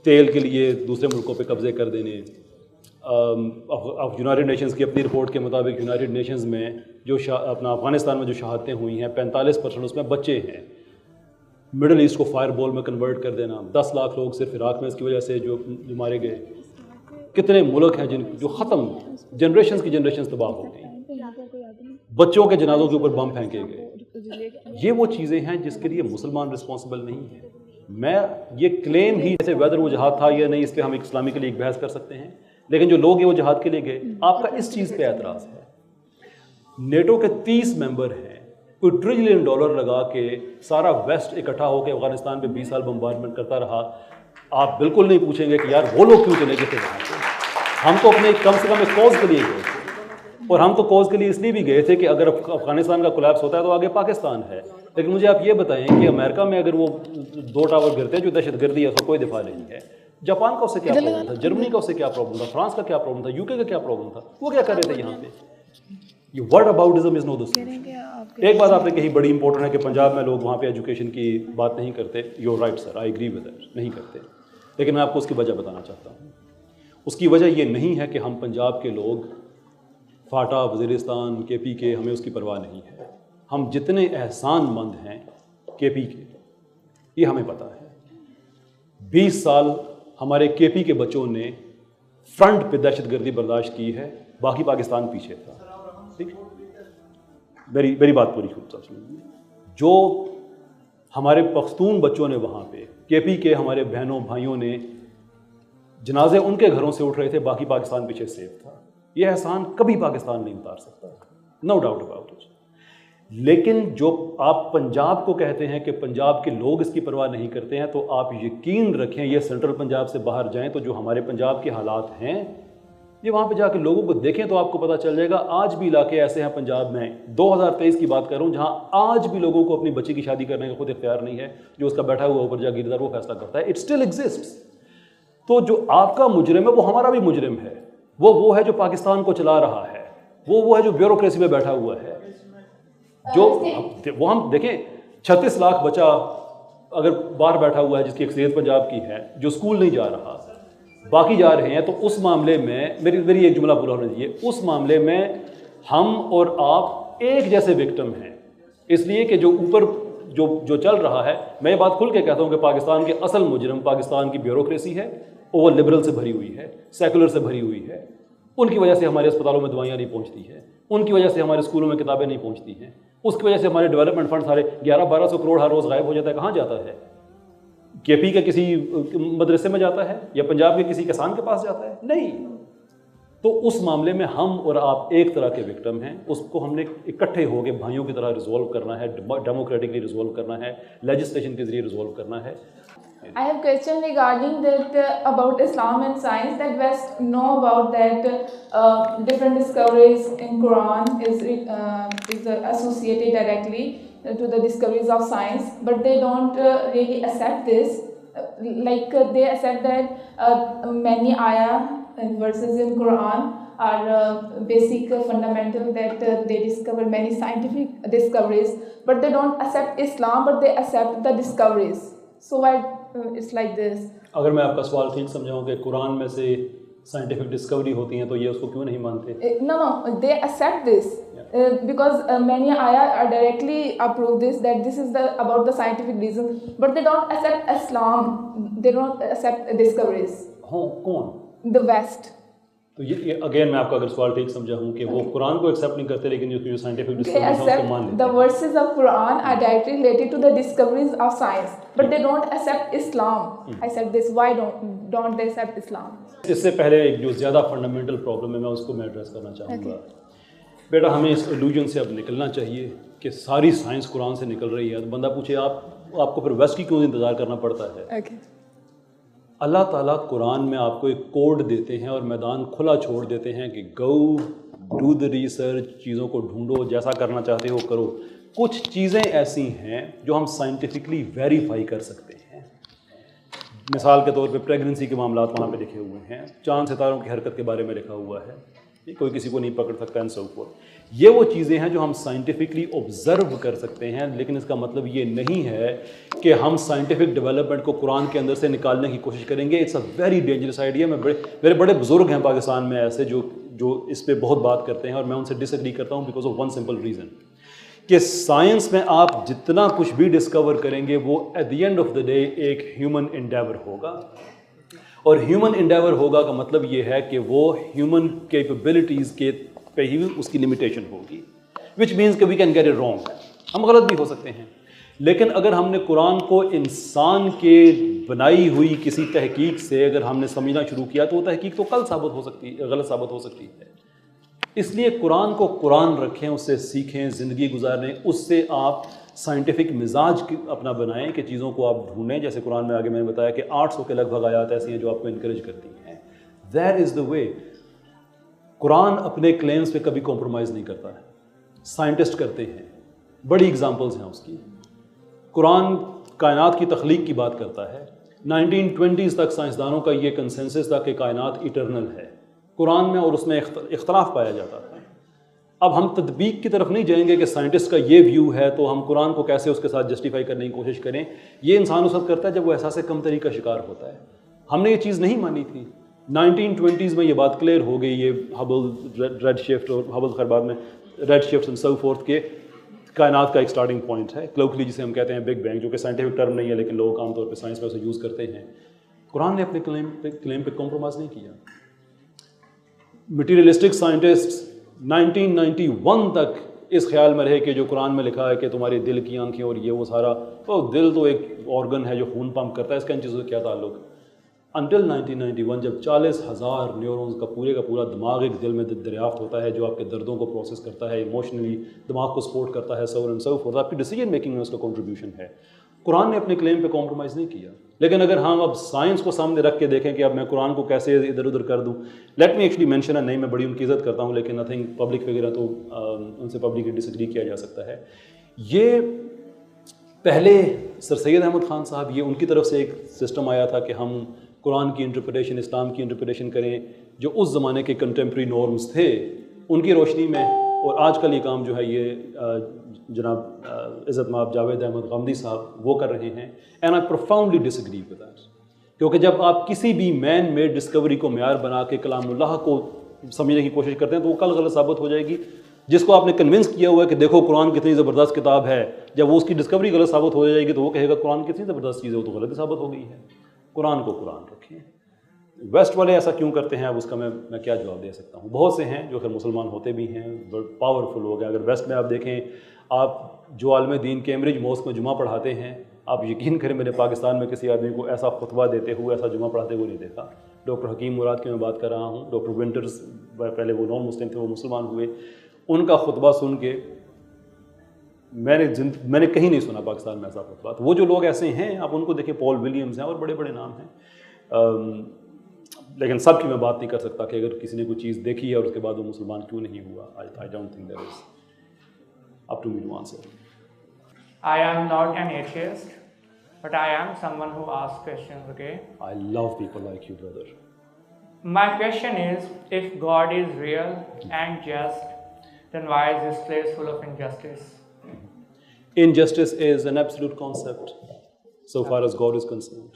تیل کے لیے دوسرے ملکوں پہ قبضے کر دینے. یونائٹڈ نیشنز کی اپنی رپورٹ کے مطابق یونائٹڈ نیشنز میں جو اپنا افغانستان میں جو شہادتیں ہوئی ہیں 45% اس میں بچے ہیں. مڈل ایسٹ کو فائر بول میں کنورٹ کر دینا, 10 لاکھ لوگ صرف عراق میں اس کی وجہ سے جو مارے گئے. کتنے ملک ہیں جو ختم, جنریشنز کی جنریشنز تباہ ہو گئی, بچوں کے جنازوں کے اوپر بم پھینکے گئے. یہ وہ چیزیں ہیں جس کے لیے مسلمان رسپانسبل نہیں ہیں. میں یہ کلیم ہی جیسے ویدر وہ جہاد تھا یا نہیں, اس پہ ہم اسلامکلی ایک بحث کر سکتے ہیں, لیکن جو لوگ ہیں وہ جہاد کے لیے گئے. آپ کا اس چیز پہ اعتراض ہے. نیٹو کے 30 ممبر ہیں, کوئی $1 ٹریلین لگا کے سارا ویسٹ اکٹھا ہو کے افغانستان پہ 20 سال بمبارڈمنٹ کرتا رہا. آپ بالکل نہیں پوچھیں گے کہ یار وہ لوگ کیوں چلے گئے تھے وہاں پہ. ہم تو اپنے کم سے کم ایک کوز کے لیے گئے تھے, اور ہم تو کوز کے لیے اس لیے بھی گئے تھے کہ اگر افغانستان کا کولیپس ہوتا ہے تو آگے پاکستان ہے. لیکن مجھے آپ یہ بتائیں کہ امریکہ میں اگر وہ 2 ٹاور گرتے ہیں جو دہشت گردی ہے, اس کا کوئی دفاع نہیں ہے. جاپان کا اس سے کیا پرابلم تھا, جرمنی کا اس سے کیا پرابلم تھا, فرانس کا کیا پرابلم تھا, UK کا کیا پرابلم تھا, وہ کیا کر رہے تھے یہاں پہ. یہ word اباؤٹزم is know the solution. ایک بات آپ نے کہی بڑی امپورٹنٹ ہے کہ پنجاب میں لوگ وہاں پہ ایجوکیشن کی بات نہیں کرتے. You are right sir, I agree with that, نہیں کرتے. لیکن میں آپ کو اس کی وجہ بتانا چاہتا ہوں. اس کی وجہ یہ نہیں ہے کہ ہم پنجاب کے لوگ فاٹا, وزیرستان, KP کے, ہمیں اس کی پرواہ نہیں ہے. ہم جتنے احسان مند ہیں KP کے, یہ ہمیں پتہ ہے. 20 سال ہمارے KP کے بچوں نے فرنٹ پہ دہشت گردی برداشت کی ہے, باقی پاکستان پیچھے تھا. ٹھیک, میری بات پوری خوب سنیے. جو ہمارے پختون بچوں نے وہاں پہ, KP کے ہمارے بہنوں بھائیوں نے جنازے ان کے گھروں سے اٹھ رہے تھے, باقی پاکستان پیچھے سیف تھا. یہ احسان کبھی پاکستان نہیں اتار سکتا, نو ڈاؤٹ اباؤٹ اٹ. لیکن جو آپ پنجاب کو کہتے ہیں کہ پنجاب کے لوگ اس کی پرواہ نہیں کرتے ہیں، تو آپ یقین رکھیں یہ سینٹرل پنجاب سے باہر جائیں تو جو ہمارے پنجاب کے حالات ہیں، یہ وہاں پہ جا کے لوگوں کو دیکھیں تو آپ کو پتہ چل جائے گا. آج بھی علاقے ایسے ہیں پنجاب میں، 2023 کی بات کر رہا ہوں، جہاں آج بھی لوگوں کو اپنی بچی کی شادی کرنے کا خود اختیار نہیں ہے. جو اس کا بیٹھا ہوا اوپر جاگیردار وہ فیصلہ کرتا ہے. It still exists. تو جو آپ کا مجرم ہے وہ ہمارا بھی مجرم ہے. وہ ہے جو پاکستان کو چلا رہا ہے، وہ ہے جو بیوروکریسی میں بیٹھا ہوا ہے. جو وہ ہم دیکھیں 36 لاکھ بچہ اگر باہر بیٹھا ہوا ہے جس کی اکثریت پنجاب کی ہے، جو اسکول نہیں جا رہا، باقی جا رہے ہیں، تو اس معاملے میں میری ایک جملہ پورا ہونا چاہیے، اس معاملے میں ہم اور آپ ایک جیسے وکٹم ہیں. اس لیے کہ جو اوپر جو چل رہا ہے، میں یہ بات کھل کے کہتا ہوں کہ پاکستان کے اصل مجرم پاکستان کی بیوروکریسی ہے. وہ لبرل سے بھری ہوئی ہے، سیکولر سے بھری ہوئی ہے. ان کی وجہ سے ہمارے اسپتالوں میں دوائیاں نہیں پہنچتی ہیں، ان کی وجہ سے ہمارے اسکولوں میں کتابیں نہیں پہنچتی ہیں، اس کی وجہ سے ہمارے ڈیولپمنٹ فنڈ سارے 1100-1200 کروڑ ہر روز غائب ہو جاتا ہے. کہاں جاتا ہے؟ کے پی کے کسی مدرسے میں جاتا ہے یا پنجاب کے کسی کسان کے پاس جاتا ہے؟ نہیں. تو اس معاملے میں ہم اور آپ ایک طرح کے وکٹم ہیں. اس کو ہم نے اکٹھے ہو کے بھائیوں کی طرح ریزولو کرنا ہے، ڈیموکریٹکلی ریزولو کرنا ہے، لیجسلیشن کے ذریعے ریزولو کرنا ہے. I have question regarding that about Islam and science, that West know about that different discoveries in Quran is associated directly to the discoveries of science, but they don't really accept this. Like they accept that many ayah and verses in Quran are basic fundamental, that they discover many scientific discoveries, but they don't accept Islam, but they accept the discoveries. So why it's like this? اگر میں آپ کا سوال ٹھیک سمجھاؤں کہ قرآن میں سے scientific Discovery ہوتی ہیں تو یہ اس کو کیوں نہیں مانتے؟ No, they accept this because many ayah are directly approve this, that this is about the scientific reason, but they don't accept Islam, they don't accept discoveries. کون؟ The West. تو یہ اگین میں آپ کا اگر سوال ٹھیک سمجھا ہوں کہ وہ قرآن کو ایکسیپٹ نہیں کرتے لیکن جو سائنٹیفک They ڈسکوریز ہیں اس کو مان accept لیتے the ہیں. verses of Quran are directly related to the discoveries of science, but they don't accept Islam. I said this, why don't they accept Islam? اس سے پہلے ایک جو زیادہ فنڈامنٹل پرابلم ہے میں اس کو میں ایڈریس کرنا چاہوں گا. بیٹا ہمیں اس ایلوژن سے اب نکلنا چاہیے کہ ساری سائنس قرآن سے نکل رہی ہے. تو بندہ پوچھے آپ کو پھر ویسٹ کی کیوں انتظار کرنا پڑتا ہے؟ اللہ تعالیٰ قرآن میں آپ کو ایک کوڈ دیتے ہیں اور میدان کھلا چھوڑ دیتے ہیں کہ گو ڈو دا ریسرچ، چیزوں کو ڈھونڈو، جیسا کرنا چاہتے ہو کرو. کچھ چیزیں ایسی ہیں جو ہم سائنٹیفکلی ویریفائی کر سکتے ہیں. مثال کے طور پہ پریگننسی کے معاملات وہاں پہ لکھے ہوئے ہیں، چاند ستاروں کی حرکت کے بارے میں لکھا ہوا ہے، کوئی کسی کو نہیں پکڑ سکتا اینڈ سو فورتھ. یہ وہ چیزیں ہیں جو ہم سائنٹیفکلی آبزرو کر سکتے ہیں، لیکن اس کا مطلب یہ نہیں ہے کہ ہم سائنٹیفک ڈیولپمنٹ کو قرآن کے اندر سے نکالنے کی کوشش کریں گے. It's a very dangerous idea. میرے بڑے بزرگ ہیں پاکستان میں ایسے جو اس پہ بہت بات کرتے ہیں اور میں ان سے ڈس ایگری کرتا ہوں because of one simple reason کہ سائنس میں آپ جتنا کچھ بھی ڈسکور کریں گے وہ at the end of the day ایک ہیومن انڈیور ہوگا. اور ہیومن انڈیور ہوگا کا مطلب یہ ہے کہ وہ ہیومن کیپبلٹیز کے پہ ہی اس کی لمیٹیشن ہوگی، وچ مینس کہ we can get it wrong. ہم غلط بھی ہو سکتے ہیں، لیکن اگر ہم نے قرآن کو انسان کے بنائی ہوئی کسی تحقیق سے اگر ہم نے سمجھنا شروع کیا تو وہ تحقیق تو غلط ثابت ہو سکتی ہے. اس لیے قرآن کو قرآن رکھیں، اس سے سیکھیں، زندگی گزاریں. اس سے آپ سائنٹیفک مزاج اپنا بنائیں کہ چیزوں کو آپ ڈھونڈیں. جیسے قرآن میں آگے میں نے بتایا کہ 800 کے لگ بھگ آیات ایسی ہیں جو آپ کو انکریج کرتی ہیں. دیٹ از دا وے. قرآن اپنے کلیمز پہ کبھی کمپرومائز نہیں کرتا ہے. سائنٹسٹ کرتے ہیں، بڑی اگزامپلز ہیں اس کی. قرآن کائنات کی تخلیق کی بات کرتا ہے. 1920s تک سائنسدانوں کا یہ کنسنسس تھا کہ کائنات ایٹرنل ہے قرآن میں، اور اس میں اختلاف پایا جاتا تھا. اب ہم تطبیق کی طرف نہیں جائیں گے کہ سائنٹسٹ کا یہ ویو ہے تو ہم قرآن کو کیسے اس کے ساتھ جسٹیفائی کرنے کی کوشش کریں. یہ انسان اس وقت کرتا ہے جب وہ احساس کمتری کا شکار ہوتا ہے. ہم نے یہ چیز نہیں مانی تھی. 1920s میں یہ بات کلیئر ہو گئی. یہ ہبل ریڈ شفٹ اور ہبل خیر بعد میں red shift and so forth کے کائنات کا ایک سٹارٹنگ پوائنٹ ہے کلوکلی جسے ہم کہتے ہیں بگ بینگ، جو کہ سائنٹیفک ٹرم نہیں ہے لیکن لوگ عام طور پہ سائنس میں اسے یوز کرتے ہیں. قرآن نے اپنے کلیم پہ کمپرومائز نہیں کیا. مٹیریلسٹک سائنٹسٹ 1991 تک اس خیال میں رہے کہ جو قرآن میں لکھا ہے کہ تمہاری دل کی آنکھیں اور یہ وہ سارا، تو دل تو ایک آرگن ہے جو خون پمپ کرتا ہے، اس کا ان چیزوں سے کیا تعلق. انٹل 1991 جب 40,000 نیورونز کا پورا دماغ ایک دل میں دریافت ہوتا ہے جو آپ کے دردوں کو پروسیس کرتا ہے، ایموشنلی دماغ کو سپورٹ کرتا ہے، سو اینڈ سو فورتھ، آپ کی ڈیسیجن میکنگ میں اس کا کنٹریبیوشن ہے. قرآن نے اپنے کلیم پہ کمپرومائز نہیں کیا. لیکن اگر ہم اب سائنس کو سامنے رکھ کے دیکھیں کہ اب میں قرآن کو کیسے ادھر ادھر کر دوں، لیٹ می ایکچولی مینشن نہیں، میں بڑی ان کی عزت کرتا ہوں لیکن آئی تھنک پبلک وغیرہ تو ان سے پبلکلی ڈس ایگری کیا جا سکتا ہے. یہ پہلے سر سید احمد خان صاحب، یہ ان کی طرف سے ایک سسٹم آیا تھا کہ ہم قرآن کی انٹرپریٹیشن، اسلام کی انٹرپریٹیشن کریں جو اس زمانے کے کنٹمپری نارمز تھے ان کی روشنی میں. اور آج کل یہ کام جو ہے یہ جناب عزت مآب جاوید احمد غامدی صاحب وہ کر رہے ہیں. And I profoundly disagree with that, کیونکہ جب آپ کسی بھی مین میڈ ڈسکوری کو معیار بنا کے کلام اللہ کو سمجھنے کی کوشش کرتے ہیں تو وہ کل غلط ثابت ہو جائے گی. جس کو آپ نے کنونس کیا ہوا ہے کہ دیکھو قرآن کتنی زبردست کتاب ہے، جب وہ اس کی ڈسکوری غلط ثابت ہو جائے گی تو وہ کہے گا قرآن کتنی زبردست چیز ہے، وہ تو غلط ثابت ہو گئی ہے. قرآن کو قرآن رکھیں. ویسٹ والے ایسا کیوں کرتے ہیں اب اس کا میں کیا جواب دے سکتا ہوں. بہت سے ہیں جو خیر مسلمان ہوتے بھی ہیں، پاورفل لوگ ہیں. اگر ویسٹ میں آپ دیکھیں، آپ جو عالم دین کیمبرج موسک میں جمعہ پڑھاتے ہیں، آپ یقین کریں میں نے پاکستان میں کسی آدمی کو ایسا خطبہ دیتے ہوئے، ایسا جمعہ پڑھاتے ہوئے نہیں دیکھا. ڈاکٹر حکیم مراد کی میں بات کر رہا ہوں. ڈاکٹر ونٹرز پہلے وہ نان مسلم تھے، وہ مسلمان ہوئے. ان کا خطبہ سن کے میں نے کہیں نہیں سنا پاکستان میں ایسا خطبہ. تو وہ جو لوگ ایسے ہیں آپ ان کو دیکھیں، پال ولیمز ہیں اور بڑے بڑے نام ہیں. لیکن سب کی میں بات نہیں کر سکتا کہ اگر کسی نے کوئی چیز دیکھی ہے اور اس کے بعد وہ مسلمان کیوں نہیں ہوا. I don't think there is up to me to answer. I am not an atheist, but I am someone who asks questions, okay? I love people like you, brother. My question is, if God is real and just, then why is this place full of injustice? Injustice is an absolute concept so far as God is concerned.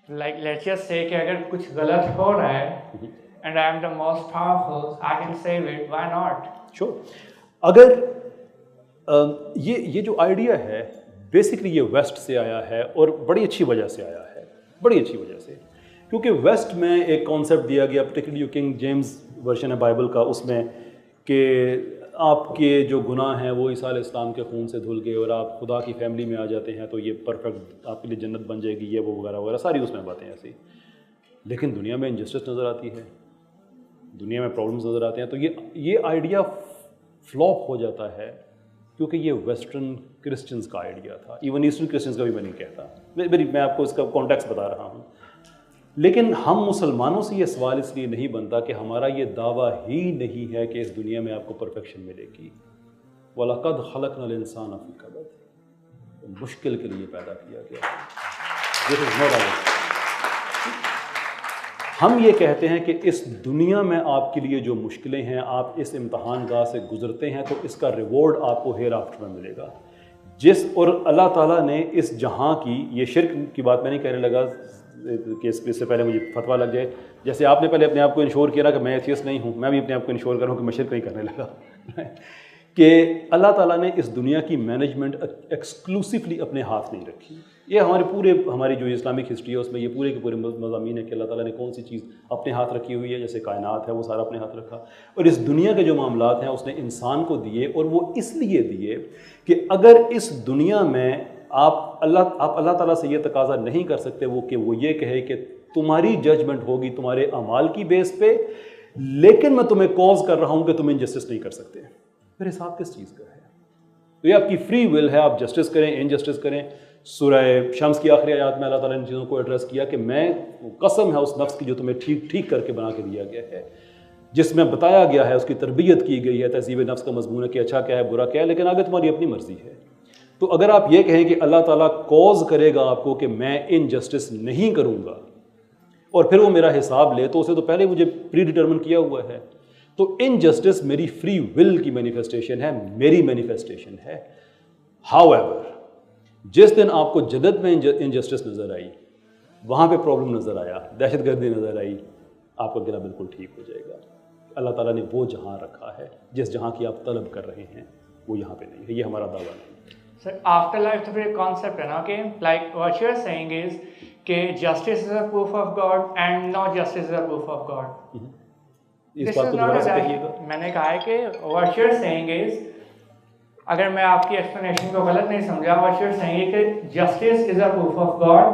Like, let's just say کہ اگر کچھ غلط ہو رہا ہے and I am the most powerful, I can save it, why not? Sure. اگر یہ جو idea ہے بیسکلی یہ ویسٹ سے آیا ہے اور بڑی اچھی وجہ سے آیا ہے، بڑی اچھی وجہ سے. کیونکہ ویسٹ میں ایک کانسیپٹ دیا گیا، پرٹیکولرلی کنگ جیمز ورژن ہے بائبل کا، اس میں کہ آپ کے جو گناہ ہیں وہ عیسیٰ علیہ السلام کے خون سے دھل گئے اور آپ خدا کی فیملی میں آ جاتے ہیں تو یہ پرفیکٹ آپ کے لیے جنت بن جائے گی، یہ وہ وغیرہ وغیرہ ساری اس میں باتیں ایسی. لیکن دنیا میں انجسٹس نظر آتی ہے، دنیا میں پرابلمس نظر آتے ہیں. تو یہ آئیڈیا فلاپ ہو جاتا ہے کیونکہ یہ ویسٹرن کرسچنز کا آئیڈیا تھا. ایون ایسٹرن کرسچنز کا بھی میں نہیں کہتا، میں آپ کو اس کا کانٹیکسٹ بتا رہا ہوں. لیکن ہم مسلمانوں سے یہ سوال اس لیے نہیں بنتا کہ ہمارا یہ دعویٰ ہی نہیں ہے کہ اس دنیا میں آپ کو پرفیکشن ملے گی. وَلَقَدْ خَلَقْنَا الْإِنسَانَ فِي كَبَدٍ، مشکل کے لیے پیدا کیا گیا. This is not our. ہم یہ کہتے ہیں کہ اس دنیا میں آپ کے لیے جو مشکلیں ہیں، آپ اس امتحان گاہ سے گزرتے ہیں تو اس کا ریوارڈ آپ کو ہیر آفٹر میں ملے گا. اور اللہ تعالیٰ نے اس جہاں کی، یہ شرک کی بات میں نہیں کہنے لگا کہ اس سے پہلے مجھے فتویٰ لگ جائے، جیسے آپ نے پہلے اپنے آپ کو انشور کیا نا کہ میں ایتھیسٹ نہیں ہوں، میں بھی اپنے آپ کو انشور کروں کہ میں شرک نہیں کرنے لگا. کہ اللہ تعالیٰ نے اس دنیا کی مینجمنٹ ایکسکلوسیولی اپنے ہاتھ نہیں رکھی. یہ ہماری جو اسلامک ہسٹری ہے اس میں یہ پورے کے پورے مضامین ہے کہ اللہ تعالیٰ نے کون سی چیز اپنے ہاتھ رکھی ہوئی ہے. جیسے کائنات ہے وہ سارا اپنے ہاتھ رکھا، اور اس دنیا کے جو معاملات ہیں اس نے انسان کو دیے، اور وہ اس لیے دیے کہ اگر اس دنیا میں آپ اللہ تعالیٰ سے یہ تقاضا نہیں کر سکتے وہ یہ کہے کہ تمہاری ججمنٹ ہوگی تمہارے اعمال کی بیس پہ، لیکن میں تمہیں کوز کر رہا ہوں کہ تم انجسٹس نہیں کر سکتے. پھر حساب کس چیز کا ہے؟ تو یہ آپ کی فری ول ہے، آپ جسٹس کریں انجسٹس کریں. سورہ شمس کی آخری آیات میں اللہ تعالیٰ نے چیزوں کو ایڈریس کیا کہ میں قسم ہے اس نفس کی جو تمہیں ٹھیک کر کے بنا کے دیا گیا ہے، جس میں بتایا گیا ہے، اس کی تربیت کی گئی ہے. تہذیب نفس کا مضمون ہے کہ اچھا کیا ہے برا کیا ہے، لیکن آگے تمہاری اپنی مرضی ہے. تو اگر آپ یہ کہیں کہ اللہ تعالیٰ کوز کرے گا آپ کو کہ میں انجسٹس نہیں کروں گا اور پھر وہ میرا حساب لے، تو اسے تو پہلے مجھے پری ڈیٹرمن کیا ہوا ہے. تو انجسٹس میری فری ول کی مینیفیسٹیشن ہے، میری مینیفیسٹیشن ہے. ہاؤ ایور جس دن آپ کو جدت میں انجسٹس نظر آئی، وہاں پہ پرابلم نظر آیا، دہشت گردی نظر آئی، آپ کا گلا بالکل ٹھیک ہو جائے گا. اللہ تعالیٰ نے وہ جہاں رکھا ہے، جس جہاں کی آپ طلب کر رہے ہیں وہ یہاں پہ نہیں ہے. یہ ہمارا دعویٰ نہیں. Sir, afterlife تو پھر کانسیپٹ ہے نا کہ like what you are saying is کہ justice is a proof of God and no justice is a proof of God. اس بات کو دوبارہ سے کہیے گا. میں نے کہا ہے کہ what you are saying is، اگر میں آپ کی ایکسپلینیشن کو غلط نہیں سمجھا، what you are saying is کہ justice is a proof of God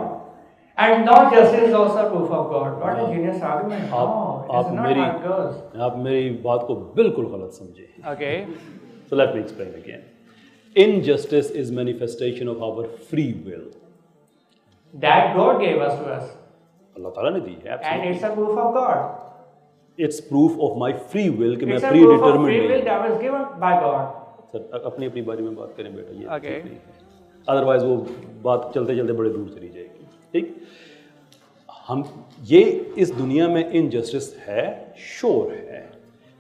And not justice is also a proof of God. What a genius argument. No, آپ it's not میری how it goes. آپ میری بات کو بالکل غلط سمجھے. Okay. So let me explain again. Injustice is manifestation of our free will. That God gave us to us. اللہ تعالیٰ نے دی ہے. And absolutely. it's a proof of God. It's proof of my free will کہ میں It's a pre proof of determined free will نہیں. that was given by God. Sir اپنی اپنی باری میں بات کریں بیٹا, یہ Okay. ٹھیک نہیں ہے. ادروائز وہ بات چلتے چلتے بڑے دور چلی جائے گی. ٹھیک, ہم یہ اس دنیا میں انجسٹس ہے, شور ہے,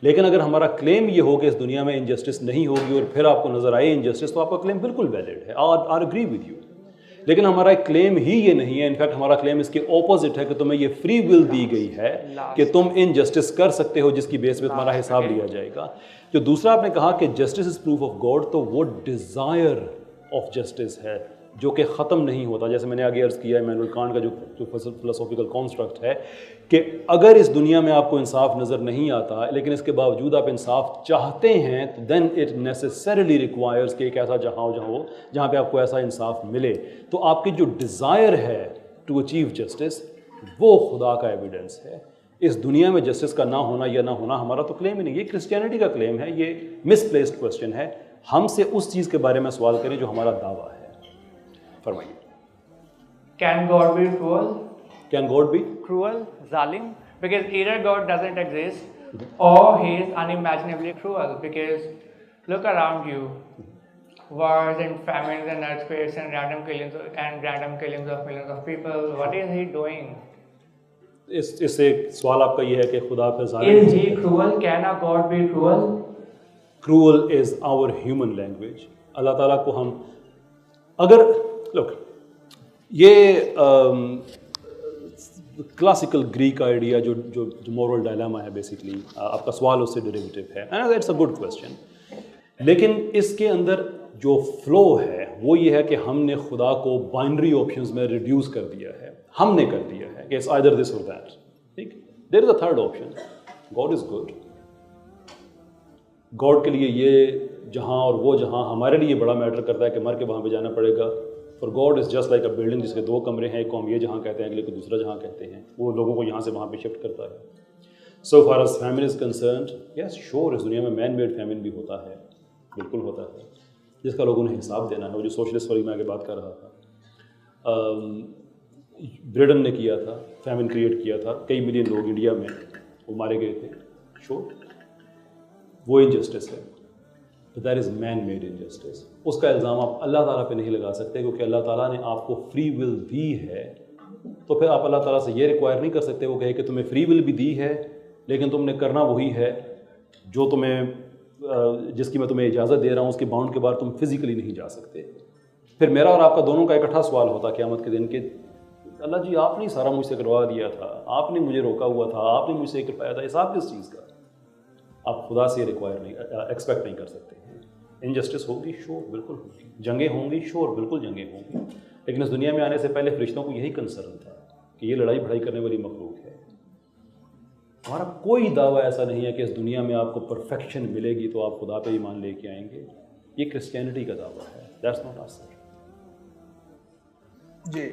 لیکن اگر ہمارا کلیم یہ ہو کہ اس دنیا میں انجسٹس نہیں ہوگی اور پھر آپ کو نظر آئے انجسٹس, تو آپ کا کلیم بالکل ویلڈ ہے. I agree with you. لیکن ہمارا کلیم ہی یہ نہیں ہے. انفیکٹ ہمارا کلیم اس کے اپوزٹ ہے کہ تمہیں یہ فری ول دی گئی ہے کہ تم انجسٹس کر سکتے ہو, جس کی بیس پہ تمہارا حساب لیا جائے گا. جو دوسرا آپ نے کہا کہ justice is proof of God, تو وہ ڈیزائر آف جسٹس ہے جو کہ ختم نہیں ہوتا. جیسے میں نے آگے عرض کیا ایمینوئل کانٹ کا جو فلسافیکل کانسٹرکٹ ہے کہ اگر اس دنیا میں آپ کو انصاف نظر نہیں آتا لیکن اس کے باوجود آپ انصاف چاہتے ہیں, تو دین اٹ نیسسریلی ریکوائرز کہ ایک ایسا جہاں ہو جہاں پہ آپ کو ایسا انصاف ملے. تو آپ کی جو ڈیزائر ہے ٹو اچیو جسٹس, وہ خدا کا ایویڈنس ہے. اس دنیا میں جسٹس کا نہ ہونا یا نہ ہونا ہمارا تو کلیم ہی نہیں. یہ کرسچینٹی کا کلیم ہے, یہ مس پلیسڈ کویسچن ہے. ہم سے اس چیز کے بارے میں سوال کریں جو ہمارا دعویٰ ہے. فرمائیے. Can God be cruel? Can God be? Cruel, zalim? Because either God doesn't exist or he is unimaginably cruel. Because look around you, wars and famines and earthquakes and random killings of millions of people. What is he doing? اس سے سوال آپ کا یہ ہے کہ خدا پہ ظالم Is he cruel? Can a God be cruel? Cruel is our human language. اللہ تعالیٰ کو ہم اگر لوک یہ کلاسیکل گریک آئیڈیا جو مورل ڈائلاما ہے بیسکلی, آپ کا سوال اس سے ڈیریویٹو ہے. It's a good question. لیکن اس کے اندر جو فلو ہے وہ یہ ہے کہ ہم نے خدا کو بائنری آپشنز میں ریڈیوس کر دیا ہے. ہم نے کر دیا ہے کہ اٹس آئدر دس اور دیٹ. ٹھیک, there is a third option, God is good. God کے لیے یہ جہاں اور وہ جہاں ہمارے لیے بڑا میٹر کرتا ہے کہ مر کے وہاں پہ جانا پڑے گا. For God is just like a building جس کے 2 کمرے ہیں, ایک کو ہم یہ جہاں کہتے ہیں, اگلے کو دوسرا جہاں کہتے ہیں. وہ لوگوں کو یہاں سے وہاں پہ شفٹ کرتا ہے. So far as famine is concerned, yes sure اس دنیا میں مین میڈ فیمن بھی ہوتا ہے, بالکل ہوتا ہے, جس کا لوگوں نے حساب دینا ہے. وہ جو سوشلسٹ والی میں آگے بات کر رہا تھا, برٹن نے کیا تھا, فیمن کریٹ کیا تھا, کئی ملین لوگ انڈیا میں وہ مارے گئے تھے. شور وہ انجسٹس ہے. That is man made injustice. اس کا الزام آپ اللہ تعالیٰ پہ نہیں لگا سکتے, کیونکہ اللہ تعالیٰ نے آپ کو فری ول دی ہے. تو پھر آپ اللہ تعالیٰ سے یہ ریکوائر نہیں کر سکتے وہ کہے کہ تمہیں فری ول بھی دی ہے لیکن تم نے کرنا وہی ہے جو جس کی میں تمہیں اجازت دے رہا ہوں, اس کے باؤنڈ کے بعد تم فزیکلی نہیں جا سکتے. پھر میرا اور آپ کا دونوں کا اکٹھا سوال ہوتا قیامت کے دن کہ اللہ جی آپ نے سارا مجھ سے کروا دیا تھا, آپ نے مجھے روکا ہوا تھا, آپ نے مجھ سے کروایا تھا, حساب کس چیز کا؟ آپ خدا سے ریکوائر نہیں ایکسپیکٹ نہیں کر سکتے. انجسٹس ہوگی, شور بالکل ہوگی. جنگیں ہوں گی, شور بالکل جنگیں ہوں گی. لیکن اس دنیا میں آنے سے پہلے فرشتوں کو یہی کنسرن تھا کہ یہ لڑائی بھڑائی کرنے والی مخلوق ہے. ہمارا کوئی دعویٰ ایسا نہیں ہے کہ اس دنیا میں آپ کو پرفیکشن ملے گی تو آپ خدا پہ ایمان لے کے آئیں گے. یہ کرسچینٹی کا دعویٰ ہے. دیٹس ناٹ آس. جی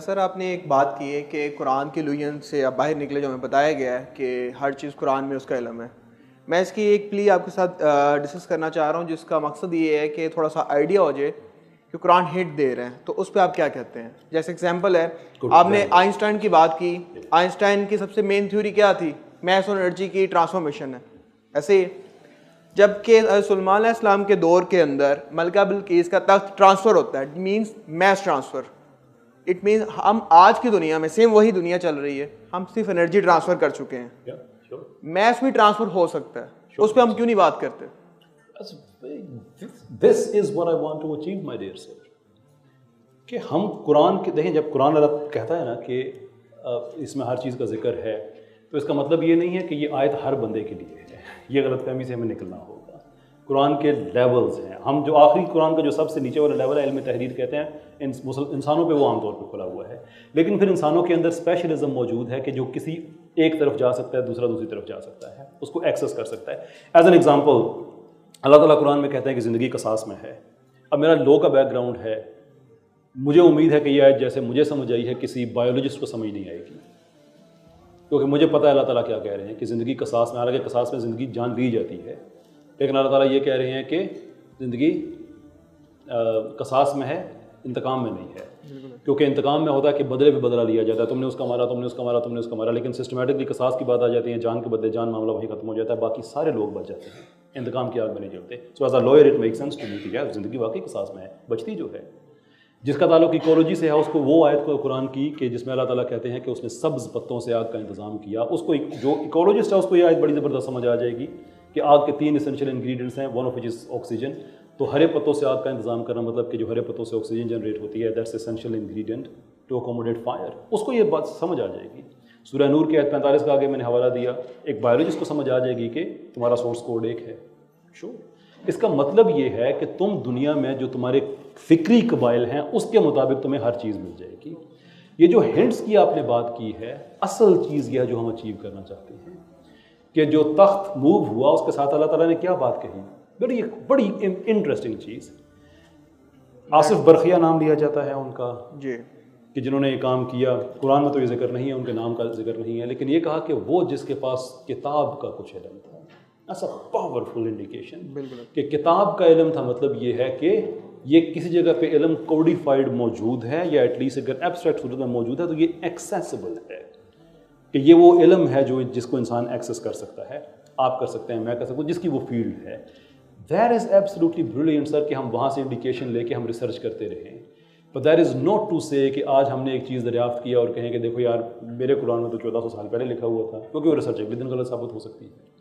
سر آپ نے ایک بات کی ہے کہ قرآن کے لوین سے آپ باہر نکلے, جو ہمیں بتایا گیا ہے کہ ہر چیز قرآن میں اس کا علم ہے. میں اس کی ایک پلی آپ کے ساتھ ڈسکس کرنا چاہ رہا ہوں جس کا مقصد یہ ہے کہ تھوڑا سا آئیڈیا ہو جائے کہ قرآن ہٹ دے رہے ہیں, تو اس پہ آپ کیا کہتے ہیں؟ جیسے ایگزامپل ہے, آپ نے آئنسٹائن کی بات کی. آئنسٹائن کی سب سے مین تھیوری کیا تھی؟ میس اور انرجی کی ٹرانسفارمیشن ہے. ایسے ہی جب کہ سلیمان علیہ السلام کے دور کے اندر ملکہ بلقیس کا تخت ٹرانسفر ہوتا ہے, it means mass transfer. It means ہم آج کی دنیا میں سیم وہی دنیا چل رہی ہے, ہم صرف انرجی ٹرانسفر کر چکے ہیں. میس بھی ٹرانسفر ہو سکتا ہے, اس پہ ہم کیوں نہیں بات کرتے؟ This is what I want to achieve, my dear sir. کہ ہم قرآن کے دیکھیں, جب قرآن اللہ کہتا ہے نا کہ اس میں ہر چیز کا ذکر ہے, تو اس کا مطلب یہ نہیں ہے کہ یہ آیت ہر بندے کے لیے ہے. یہ غلط فہمی سے ہمیں نکلنا ہوگا. قرآن کے لیولز ہیں. ہم جو آخری قرآن کا جو سب سے نیچے والا لیول ہے علم تحریر کہتے ہیں, انسانوں پہ وہ عام طور پہ کھلا ہوا ہے. لیکن پھر انسانوں کے اندر اسپیشلزم موجود ہے کہ جو کسی ایک طرف جا سکتا ہے, دوسرا دوسری طرف جا سکتا ہے, اس کو ایکسیس کر سکتا ہے. ایز این ایگزامپل اللہ تعالیٰ قرآن میں کہتے ہیں کہ زندگی قصاص میں ہے. اب میرا لو کا بیک گراؤنڈ ہے, مجھے امید ہے کہ یہ آیت جیسے مجھے سمجھ آئی ہے کسی بایولوجسٹ کو سمجھ نہیں آئے گی، کیونکہ مجھے پتہ ہے اللہ تعالیٰ کیا کہہ رہے ہیں کہ زندگی قصاص میں، حالانکہ قصاص میں زندگی جان دی جاتی ہے، لیکن اللہ تعالیٰ یہ کہہ رہے ہیں کہ زندگی قصاص میں ہے، انتقام میں نہیں ہے، کیونکہ انتقام میں ہوتا ہے کہ بدلے پہ بدلہ لیا جاتا ہے، تم نے اس کا مارا، تم نے اس کا مارا، تم نے اس کا مارا، لیکن سسٹمیٹکلی قصاص کی بات آ جاتی ہے، جان کے بدلے جان، معاملہ وہیں ختم ہو جاتا ہے، باقی سارے لوگ بچ جاتے ہیں، انتقام کی آگ میں نہیں جلتے. So as a lawyer it make sense to me کہ یار زندگی واقعی قصاص میں ہے، بچتی جو ہے. جس کا تعلق ایکولوجی سے ہے اس کو وہ آیت کو قرآن کی کہ جس میں اللہ تعالیٰ کہتے ہیں کہ اس نے سبز پتوں سے آگ کا انتظام کیا، اس کو جو ایکولوجسٹ ہے اس کو یہ آیت بڑی زبردست سمجھ آ جائے گی کہ آگ کے 3 اسینشیل انگریڈینٹس ہیں، one of which is oxygen. تو ہرے پتوں سے آگ کا انتظام کرنا مطلب کہ جو ہرے پتوں سے آکسیجن جنریٹ ہوتی ہے، that's essential ingredient to accommodate fire. اس کو یہ بات سمجھ آ جائے گی. سورہ نور کے آیت 45 کا آگے میں نے حوالہ دیا، ایک بایولوجسٹ کو سمجھ آ جائے گی کہ تمہارا سورس کوڈ ایک ہے. شور اس کا مطلب یہ ہے کہ تم دنیا میں جو تمہارے فکری قبائل ہیں اس کے مطابق تمہیں ہر چیز مل جائے گی. یہ جو ہنٹس کی آپ نے بات کی ہے، اصل چیز یہ ہے جو ہم اچیو کرنا چاہتے ہیں کہ جو تخت موو ہوا اس کے ساتھ اللہ تعالیٰ نے کیا بات کہی، بڑی انٹرسٹنگ چیز. آصف برخیہ نام لیا جاتا ہے ان کا جی، کہ جنہوں نے یہ کام کیا. قرآن میں تو یہ ذکر نہیں ہے، ان کے نام کا ذکر نہیں ہے، لیکن یہ کہا کہ وہ جس کے پاس کتاب کا کچھ علم تھا. ایسا پاورفل انڈیکیشن کہ کتاب کا علم تھا. مطلب یہ ہے کہ یہ کسی جگہ پہ علم کوڈیفائڈ موجود ہے، یا ایٹ لیسٹ اگر ایبسٹریکٹ صورت میں موجود ہے تو یہ ایکسیسیبل ہے، کہ یہ وہ علم ہے جو جس کو انسان ایکسیس کر سکتا ہے. آپ کر سکتے ہیں، میں کر سکتا ہوں، جس کی وہ فیلڈ ہے. دیٹ از ایبسلیوٹلی بریلینٹ سر کہ ہم وہاں سے انڈیکیشن لے کے ہم ریسرچ کرتے رہیں. But that is not to say کہ آج ہم نے ایک چیز دریافت کیا اور کہیں کہ دیکھو یار میرے قرآن میں تو 1400 سال پہلے لکھا ہوا تھا، کیونکہ وہ ریسرچ ایک دن غلط ثابت ہو سکتی ہے.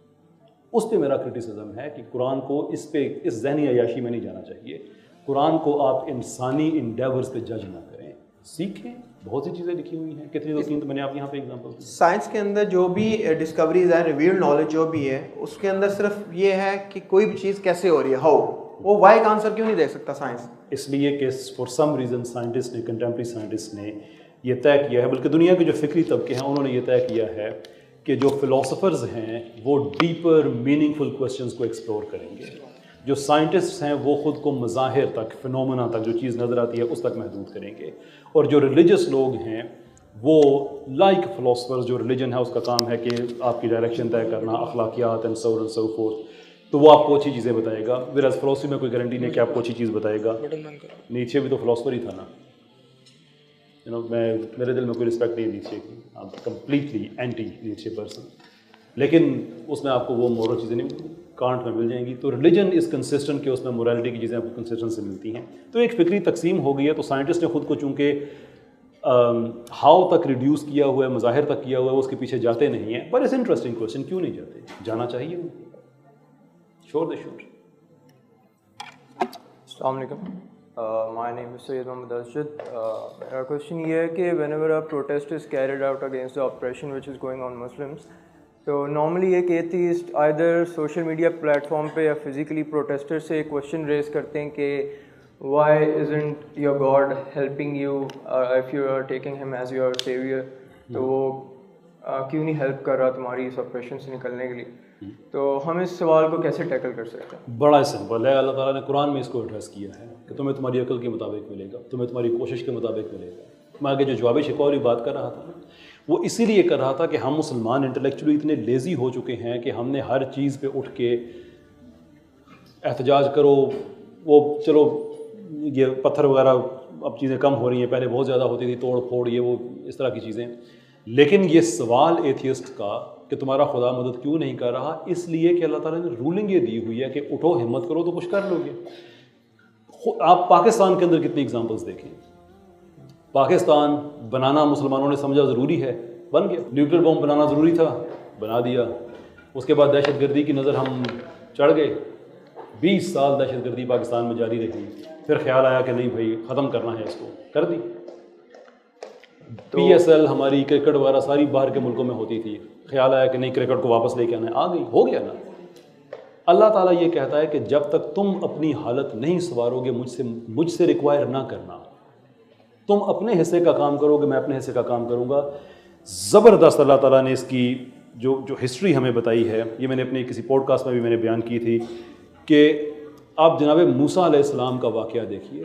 اس پہ میرا کرٹیسزم ہے کہ قرآن کو اس ذہنی عیاشی میں نہیں جانا چاہیے. قرآن کو آپ انسانی انڈیورز پہ جج نہ کریں، سیکھیں. بہت سی چیزیں لکھی ہوئی ہیں، کتنی 2-3 تو میں نے آپ یہاں پہ ایگزامپل. سائنس کے اندر جو بھی ڈسکوریز ہیں، ریویلڈ نالج جو بھی ہے، اس کے اندر صرف یہ ہے کہ کوئی بھی چیز کیسے ہو رہی ہے، ہاؤ. وہ وائی کا آنسر کیوں نہیں دے سکتا سائنس؟ اس لیے کہ فار سم ریزن سائنٹسٹ نے، کنٹمپری سائنٹسٹ نے یہ طے کیا ہے، بلکہ دنیا کے جو فکری طبقے ہیں انہوں نے یہ طے کیا ہے کہ جو فلاسفرز ہیں وہ ڈیپر میننگ فل کویسچنز کو ایکسپلور کریں گے. جو سائنٹسٹس ہیں وہ خود کو مظاہر تک، فنومنا تک، جو چیز نظر آتی ہے اس تک محدود کریں گے. اور جو ریلیجس لوگ ہیں وہ لائک فلاسفرز، جو ریلیجن ہے اس کا کام ہے کہ آپ کی ڈائریکشن طے کرنا، اخلاقیات and so and so fourth, تو وہ آپ کو اچھی چیزیں بتائے گا. ویئرز فلاسفی میں کوئی گارنٹی نہیں کہ آپ کو اچھی چیز بتائے گا. نیچے بھی تو فلاسفر ہی تھا نا. میرے دل میں کوئی رسپیکٹ نہیں نیچے کی، آپ کمپلیٹلی اینٹی نیچے پرسن، لیکن اس میں آپ کو وہ مورل چیزیں نہیں ملتی، کانٹ میں مل جائیں گی. تو ریلیجن از کنسسٹنٹ کہ اس میں مورالٹی کی چیزیں آپ کو کنسسٹنٹ سے ملتی ہیں. تو ایک فکری تقسیم ہو گئی ہے. تو سائنٹسٹ نے خود کو چونکہ ہاؤ تک ریڈیوس کیا ہوا ہے، مظاہر تک کیا ہوا ہے، اس کے پیچھے جاتے نہیں ہیں. پر اٹس انٹرسٹنگ کویشچن، کیوں نہیں جاتے؟ جانا چاہیے. شور دے شور. السلام علیکم. My name is Syed Mohammad Arshad. Our question یہ ہے کہ whenever a protest is carried out against the oppression which is going on Muslims, تو نارملی ایک atheist either social media platform پہ یا فزیکلی پروٹیسٹر سے ایک کوشچن ریز کرتے ہیں کہ why isn't your God helping you if you are taking him as your savior, تو وہ کیوں نہیں ہیلپ کر رہا تمہاری اس آپریشن سے نکلنے کے لیے. تو ہم اس سوال کو کیسے ٹیکل کر سکتے ہیں؟ بڑا سمپل ہے. اللہ تعالیٰ نے قرآن میں اس کو ایڈریس کیا ہے کہ تمہیں تمہاری عقل کے مطابق ملے گا، تمہیں تمہاری کوشش کے مطابق ملے گا. میں آگے جو جواب شکوہ والی بات کر رہا تھا وہ اسی لیے کر رہا تھا کہ ہم مسلمان انٹلیکچولی اتنے لیزی ہو چکے ہیں کہ ہم نے ہر چیز پہ اٹھ کے احتجاج کرو. وہ چلو یہ پتھر وغیرہ اب چیزیں کم ہو رہی ہیں، پہلے بہت زیادہ ہوتی تھی، توڑ پھوڑ، یہ وہ اس طرح کی چیزیں. لیکن یہ سوال ایتھیسٹ کا کہ تمہارا خدا مدد کیوں نہیں کر رہا، اس لیے کہ اللہ تعالیٰ نے رولنگ یہ دی ہوئی ہے کہ اٹھو، ہمت کرو تو کچھ کر لو گے. آپ پاکستان کے اندر کتنی اگزامپلس دیکھیں. پاکستان بنانا مسلمانوں نے سمجھا ضروری ہے، بن گیا. نیوکلیر بم بنانا ضروری تھا، بنا دیا. اس کے بعد دہشت گردی کی نظر ہم چڑھ گئے، 20 سال دہشت گردی پاکستان میں جاری رہی. پھر خیال آیا کہ نہیں بھائی ختم کرنا ہے اس کو، کر دی. PSL ہماری کرکٹ وغیرہ ساری باہر کے ملکوں میں ہوتی تھی. خیال آیا کہ نہیں کرکٹ کو واپس لے کے آنا ہے، آ گئی، ہو گیا نا. اللہ تعالیٰ یہ کہتا ہے کہ جب تک تم اپنی حالت نہیں سنوارو گے مجھ سے ریکوائر نہ کرنا. تم اپنے حصے کا کام کرو گے، میں اپنے حصے کا کام کروں گا. زبردست اللہ تعالیٰ نے اس کی جو ہسٹری ہمیں بتائی ہے. یہ میں نے اپنی کسی پوڈ کاسٹ میں بھی میں نے بیان کی تھی کہ آپ جناب موسیٰ علیہ السلام کا واقعہ دیکھیے.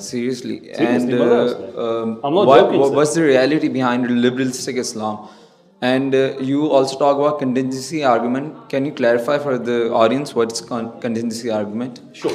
Seriously. And what's the reality behind liberalistic Islam? And you also talk about contingency argument. Can you clarify for the audience what's contingency argument? Sure.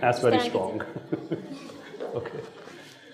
That's very strong. Okay.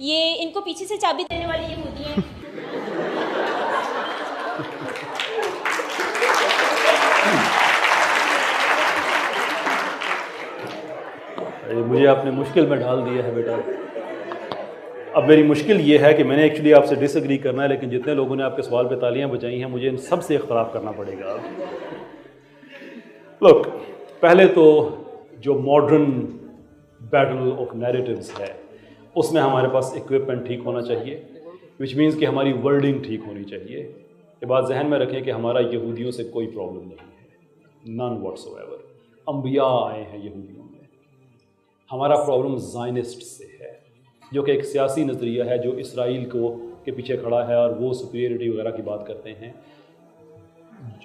یہ ان کو پیچھے سے چابی دینے والے یہودی ہیں. مجھے آپ نے مشکل میں ڈال دیا ہے بیٹا. اب میری مشکل یہ ہے کہ میں نے ایکچولی آپ سے ڈس ایگری کرنا ہے، لیکن جتنے لوگوں نے آپ کے سوال پہ تالیاں بجائی ہیں مجھے ان سب سے اختلاف کرنا پڑے گا. لوک، پہلے تو جو ماڈرن بیٹل آف نیریٹیوز ہے اس میں ہمارے پاس اکوپمنٹ ٹھیک ہونا چاہیے، وچ مینس کہ ہماری ورڈنگ ٹھیک ہونی چاہیے. یہ بات ذہن میں رکھیں کہ ہمارا یہودیوں سے کوئی پرابلم نہیں ہے، نان واٹس ایور. انبیاء آئے ہیں یہودیوں میں. ہمارا پرابلم زائنسٹ سے ہے، جو کہ ایک سیاسی نظریہ ہے جو اسرائیل کے پیچھے کھڑا ہے اور وہ سپیریئرٹی وغیرہ کی بات کرتے ہیں.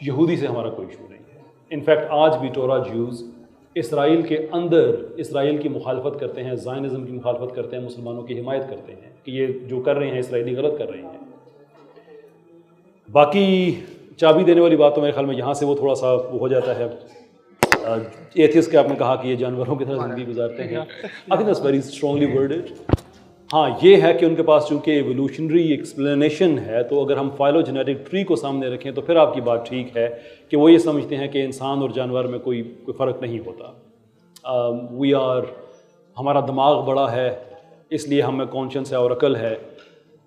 یہودی سے ہمارا کوئی ایشو نہیں ہے. انفیکٹ آج بھی ٹورا جیوز اسرائیل کے اندر اسرائیل کی مخالفت کرتے ہیں، زائنزم کی مخالفت کرتے ہیں، مسلمانوں کی حمایت کرتے ہیں کہ یہ جو کر رہے ہیں اسرائیلی غلط کر رہے ہیں. باقی چابی دینے والی بات تو میرے خیال میں یہاں سے وہ تھوڑا سا وہ ہو جاتا ہے. ایتھیسٹ کے آپ نے کہا کہ یہ جانوروں کی طرح زندگی گزارتے ہیں. I think that's very strongly worded. ہاں یہ ہے کہ ان کے پاس چونکہ ایولیوشنری ایکسپلینیشن ہے، تو اگر ہم فائلوجینیٹک ٹری کو سامنے رکھیں تو پھر آپ کی بات ٹھیک ہے کہ وہ یہ سمجھتے ہیں کہ انسان اور جانور میں کوئی فرق نہیں ہوتا. ہمارا دماغ بڑا ہے اس لیے ہم میں کانشنس ہے اور عقل ہے.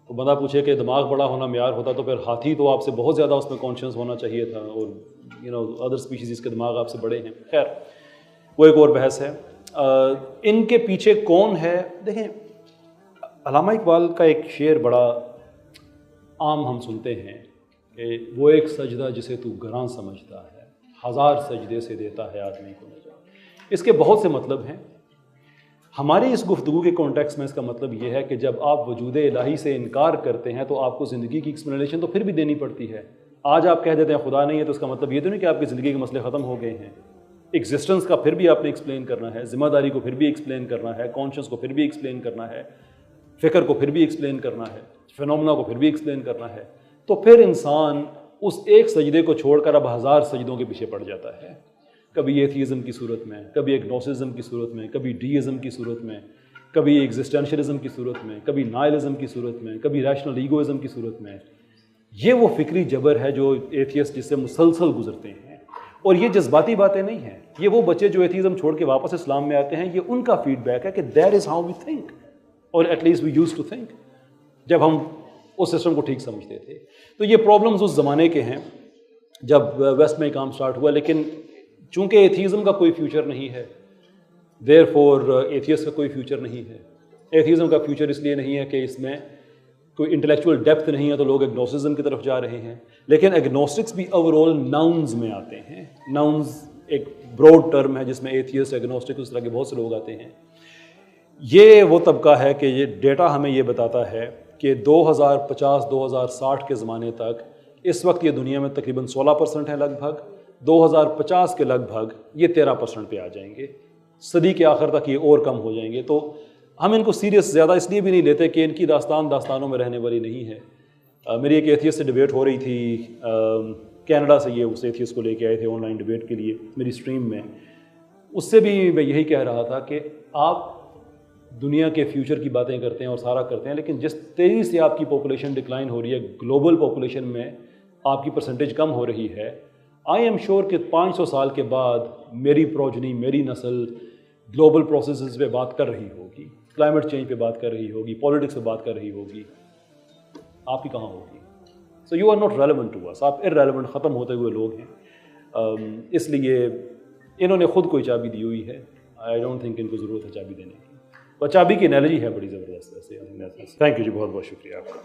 تو بندہ پوچھے کہ دماغ بڑا ہونا معیار ہوتا تو پھر ہاتھی تو آپ سے بہت زیادہ اس میں کانشنس ہونا چاہیے تھا، اور ادر اسپیشیز جس کے دماغ آپ سے بڑے ہیں. خیر وہ ایک اور بحث ہے. ان کے پیچھے کون ہے؟ دیکھیں علامہ اقبال کا ایک شعر بڑا عام ہم سنتے ہیں کہ وہ ایک سجدہ جسے تو گراں سمجھتا ہے، ہزار سجدے سے دیتا ہے آدمی کو نجات. اس کے بہت سے مطلب ہیں. ہماری اس گفتگو کے کانٹیکس میں اس کا مطلب یہ ہے کہ جب آپ وجود الہی سے انکار کرتے ہیں تو آپ کو زندگی کی ایکسپلینیشن تو پھر بھی دینی پڑتی ہے. آج آپ کہہ دیتے ہیں خدا نہیں ہے تو اس کا مطلب یہ تو نہیں کہ آپ کی زندگی کے مسئلے ختم ہو گئے ہیں. ایگزسٹنس کا پھر بھی آپ نے ایکسپلین کرنا ہے، ذمہ داری کو پھر بھی ایکسپلین کرنا ہے، کانشنس کو پھر بھی ایکسپلین کرنا ہے، فکر کو پھر بھی ایکسپلین کرنا ہے، فینومنا کو پھر بھی ایکسپلین کرنا ہے. تو پھر انسان اس ایک سجدے کو چھوڑ کر اب ہزار سجدوں کے پیچھے پڑ جاتا ہے. کبھی ایتھیزم کی صورت میں، کبھی ایگنوسزم کی صورت میں، کبھی ڈیزم کی صورت میں، کبھی ایگزسٹینشلزم کی صورت میں، کبھی نائلزم کی صورت میں، کبھی ریشنل ایگوازم کی صورت میں. یہ وہ فکری جبر ہے جو ایتھیسٹ جس سے مسلسل گزرتے ہیں. اور یہ جذباتی باتیں نہیں ہیں. یہ وہ بچے جو ایتھیزم چھوڑ کے واپس اسلام میں آتے ہیں، یہ ان کا فیڈ بیک ہے کہ that is how we think, اور at least we use to think جب ہم اس سسٹم کو ٹھیک سمجھتے تھے. تو یہ پرابلمز اس زمانے کے ہیں جب ویسٹ میں کام سٹارٹ ہوا. لیکن چونکہ ایتھیزم کا کوئی فیوچر نہیں ہے، دیر فور ایتھیسٹ کا کوئی فیوچر نہیں ہے. ایتھیزم کا فیوچر اس لیے نہیں ہے کہ اس میں کوئی انٹلیکچوئل ڈیپتھ نہیں ہے تو لوگ ایگنوسزم کی طرف جا رہے ہیں. لیکن ایگنوسٹکس بھی اوور آل ناؤنز میں آتے ہیں. ناؤنز ایک براڈ ٹرم ہے جس میں ایتھیسٹ، ایگنوسٹک، اس طرح کے بہت سے لوگ آتے ہیں. یہ وہ طبقہ ہے کہ یہ ڈیٹا ہمیں یہ بتاتا ہے کہ 2050-2060 کے زمانے تک اس وقت یہ دنیا میں تقریباً 16% ہے لگ بھگ. 2050 کے لگ بھگ یہ 13% پہ آ جائیں گے. صدی کے آخر تک یہ اور کم ہو جائیں گے. تو ہم ان کو سیریس زیادہ اس لیے بھی نہیں لیتے کہ ان کی داستانوں میں رہنے والی نہیں ہے. میری ایک ایتھیسٹ سے ڈبیٹ ہو رہی تھی کینیڈا سے. یہ اس ایتھیسٹ کو لے کے آئے تھے آن لائن ڈبیٹ کے لیے میری اسٹریم میں. اس سے بھی میں یہی کہہ رہا تھا کہ آپ دنیا کے فیوچر کی باتیں کرتے ہیں اور سارا کرتے ہیں، لیکن جس تیزی سے آپ کی پاپولیشن ڈکلائن ہو رہی ہے، گلوبل پاپولیشن میں آپ کی پرسنٹیج کم ہو رہی ہے. آئی ایم شیور کہ 500 سال کے بعد میری پروجنی، میری نسل گلوبل پروسیسز پہ بات کر رہی ہوگی، کلائمیٹ چینج پہ بات کر رہی ہوگی، پولیٹکس پہ بات کر رہی ہوگی. آپ ہی کہاں ہوگی؟ So you are not relevant to us. آپ ارریلیونٹ، ختم ہوتے ہوئے لوگ ہیں. اس لیے انہوں نے خود کوئی چابی دی ہوئی ہے. آئی ڈونٹ تھنک ان کو ضرورت ہے چابی دینے کی. اور چابی کی انالوجی ہے بڑی زبردست. ایسے تھینک یو جی، بہت بہت شکریہ آپ کا.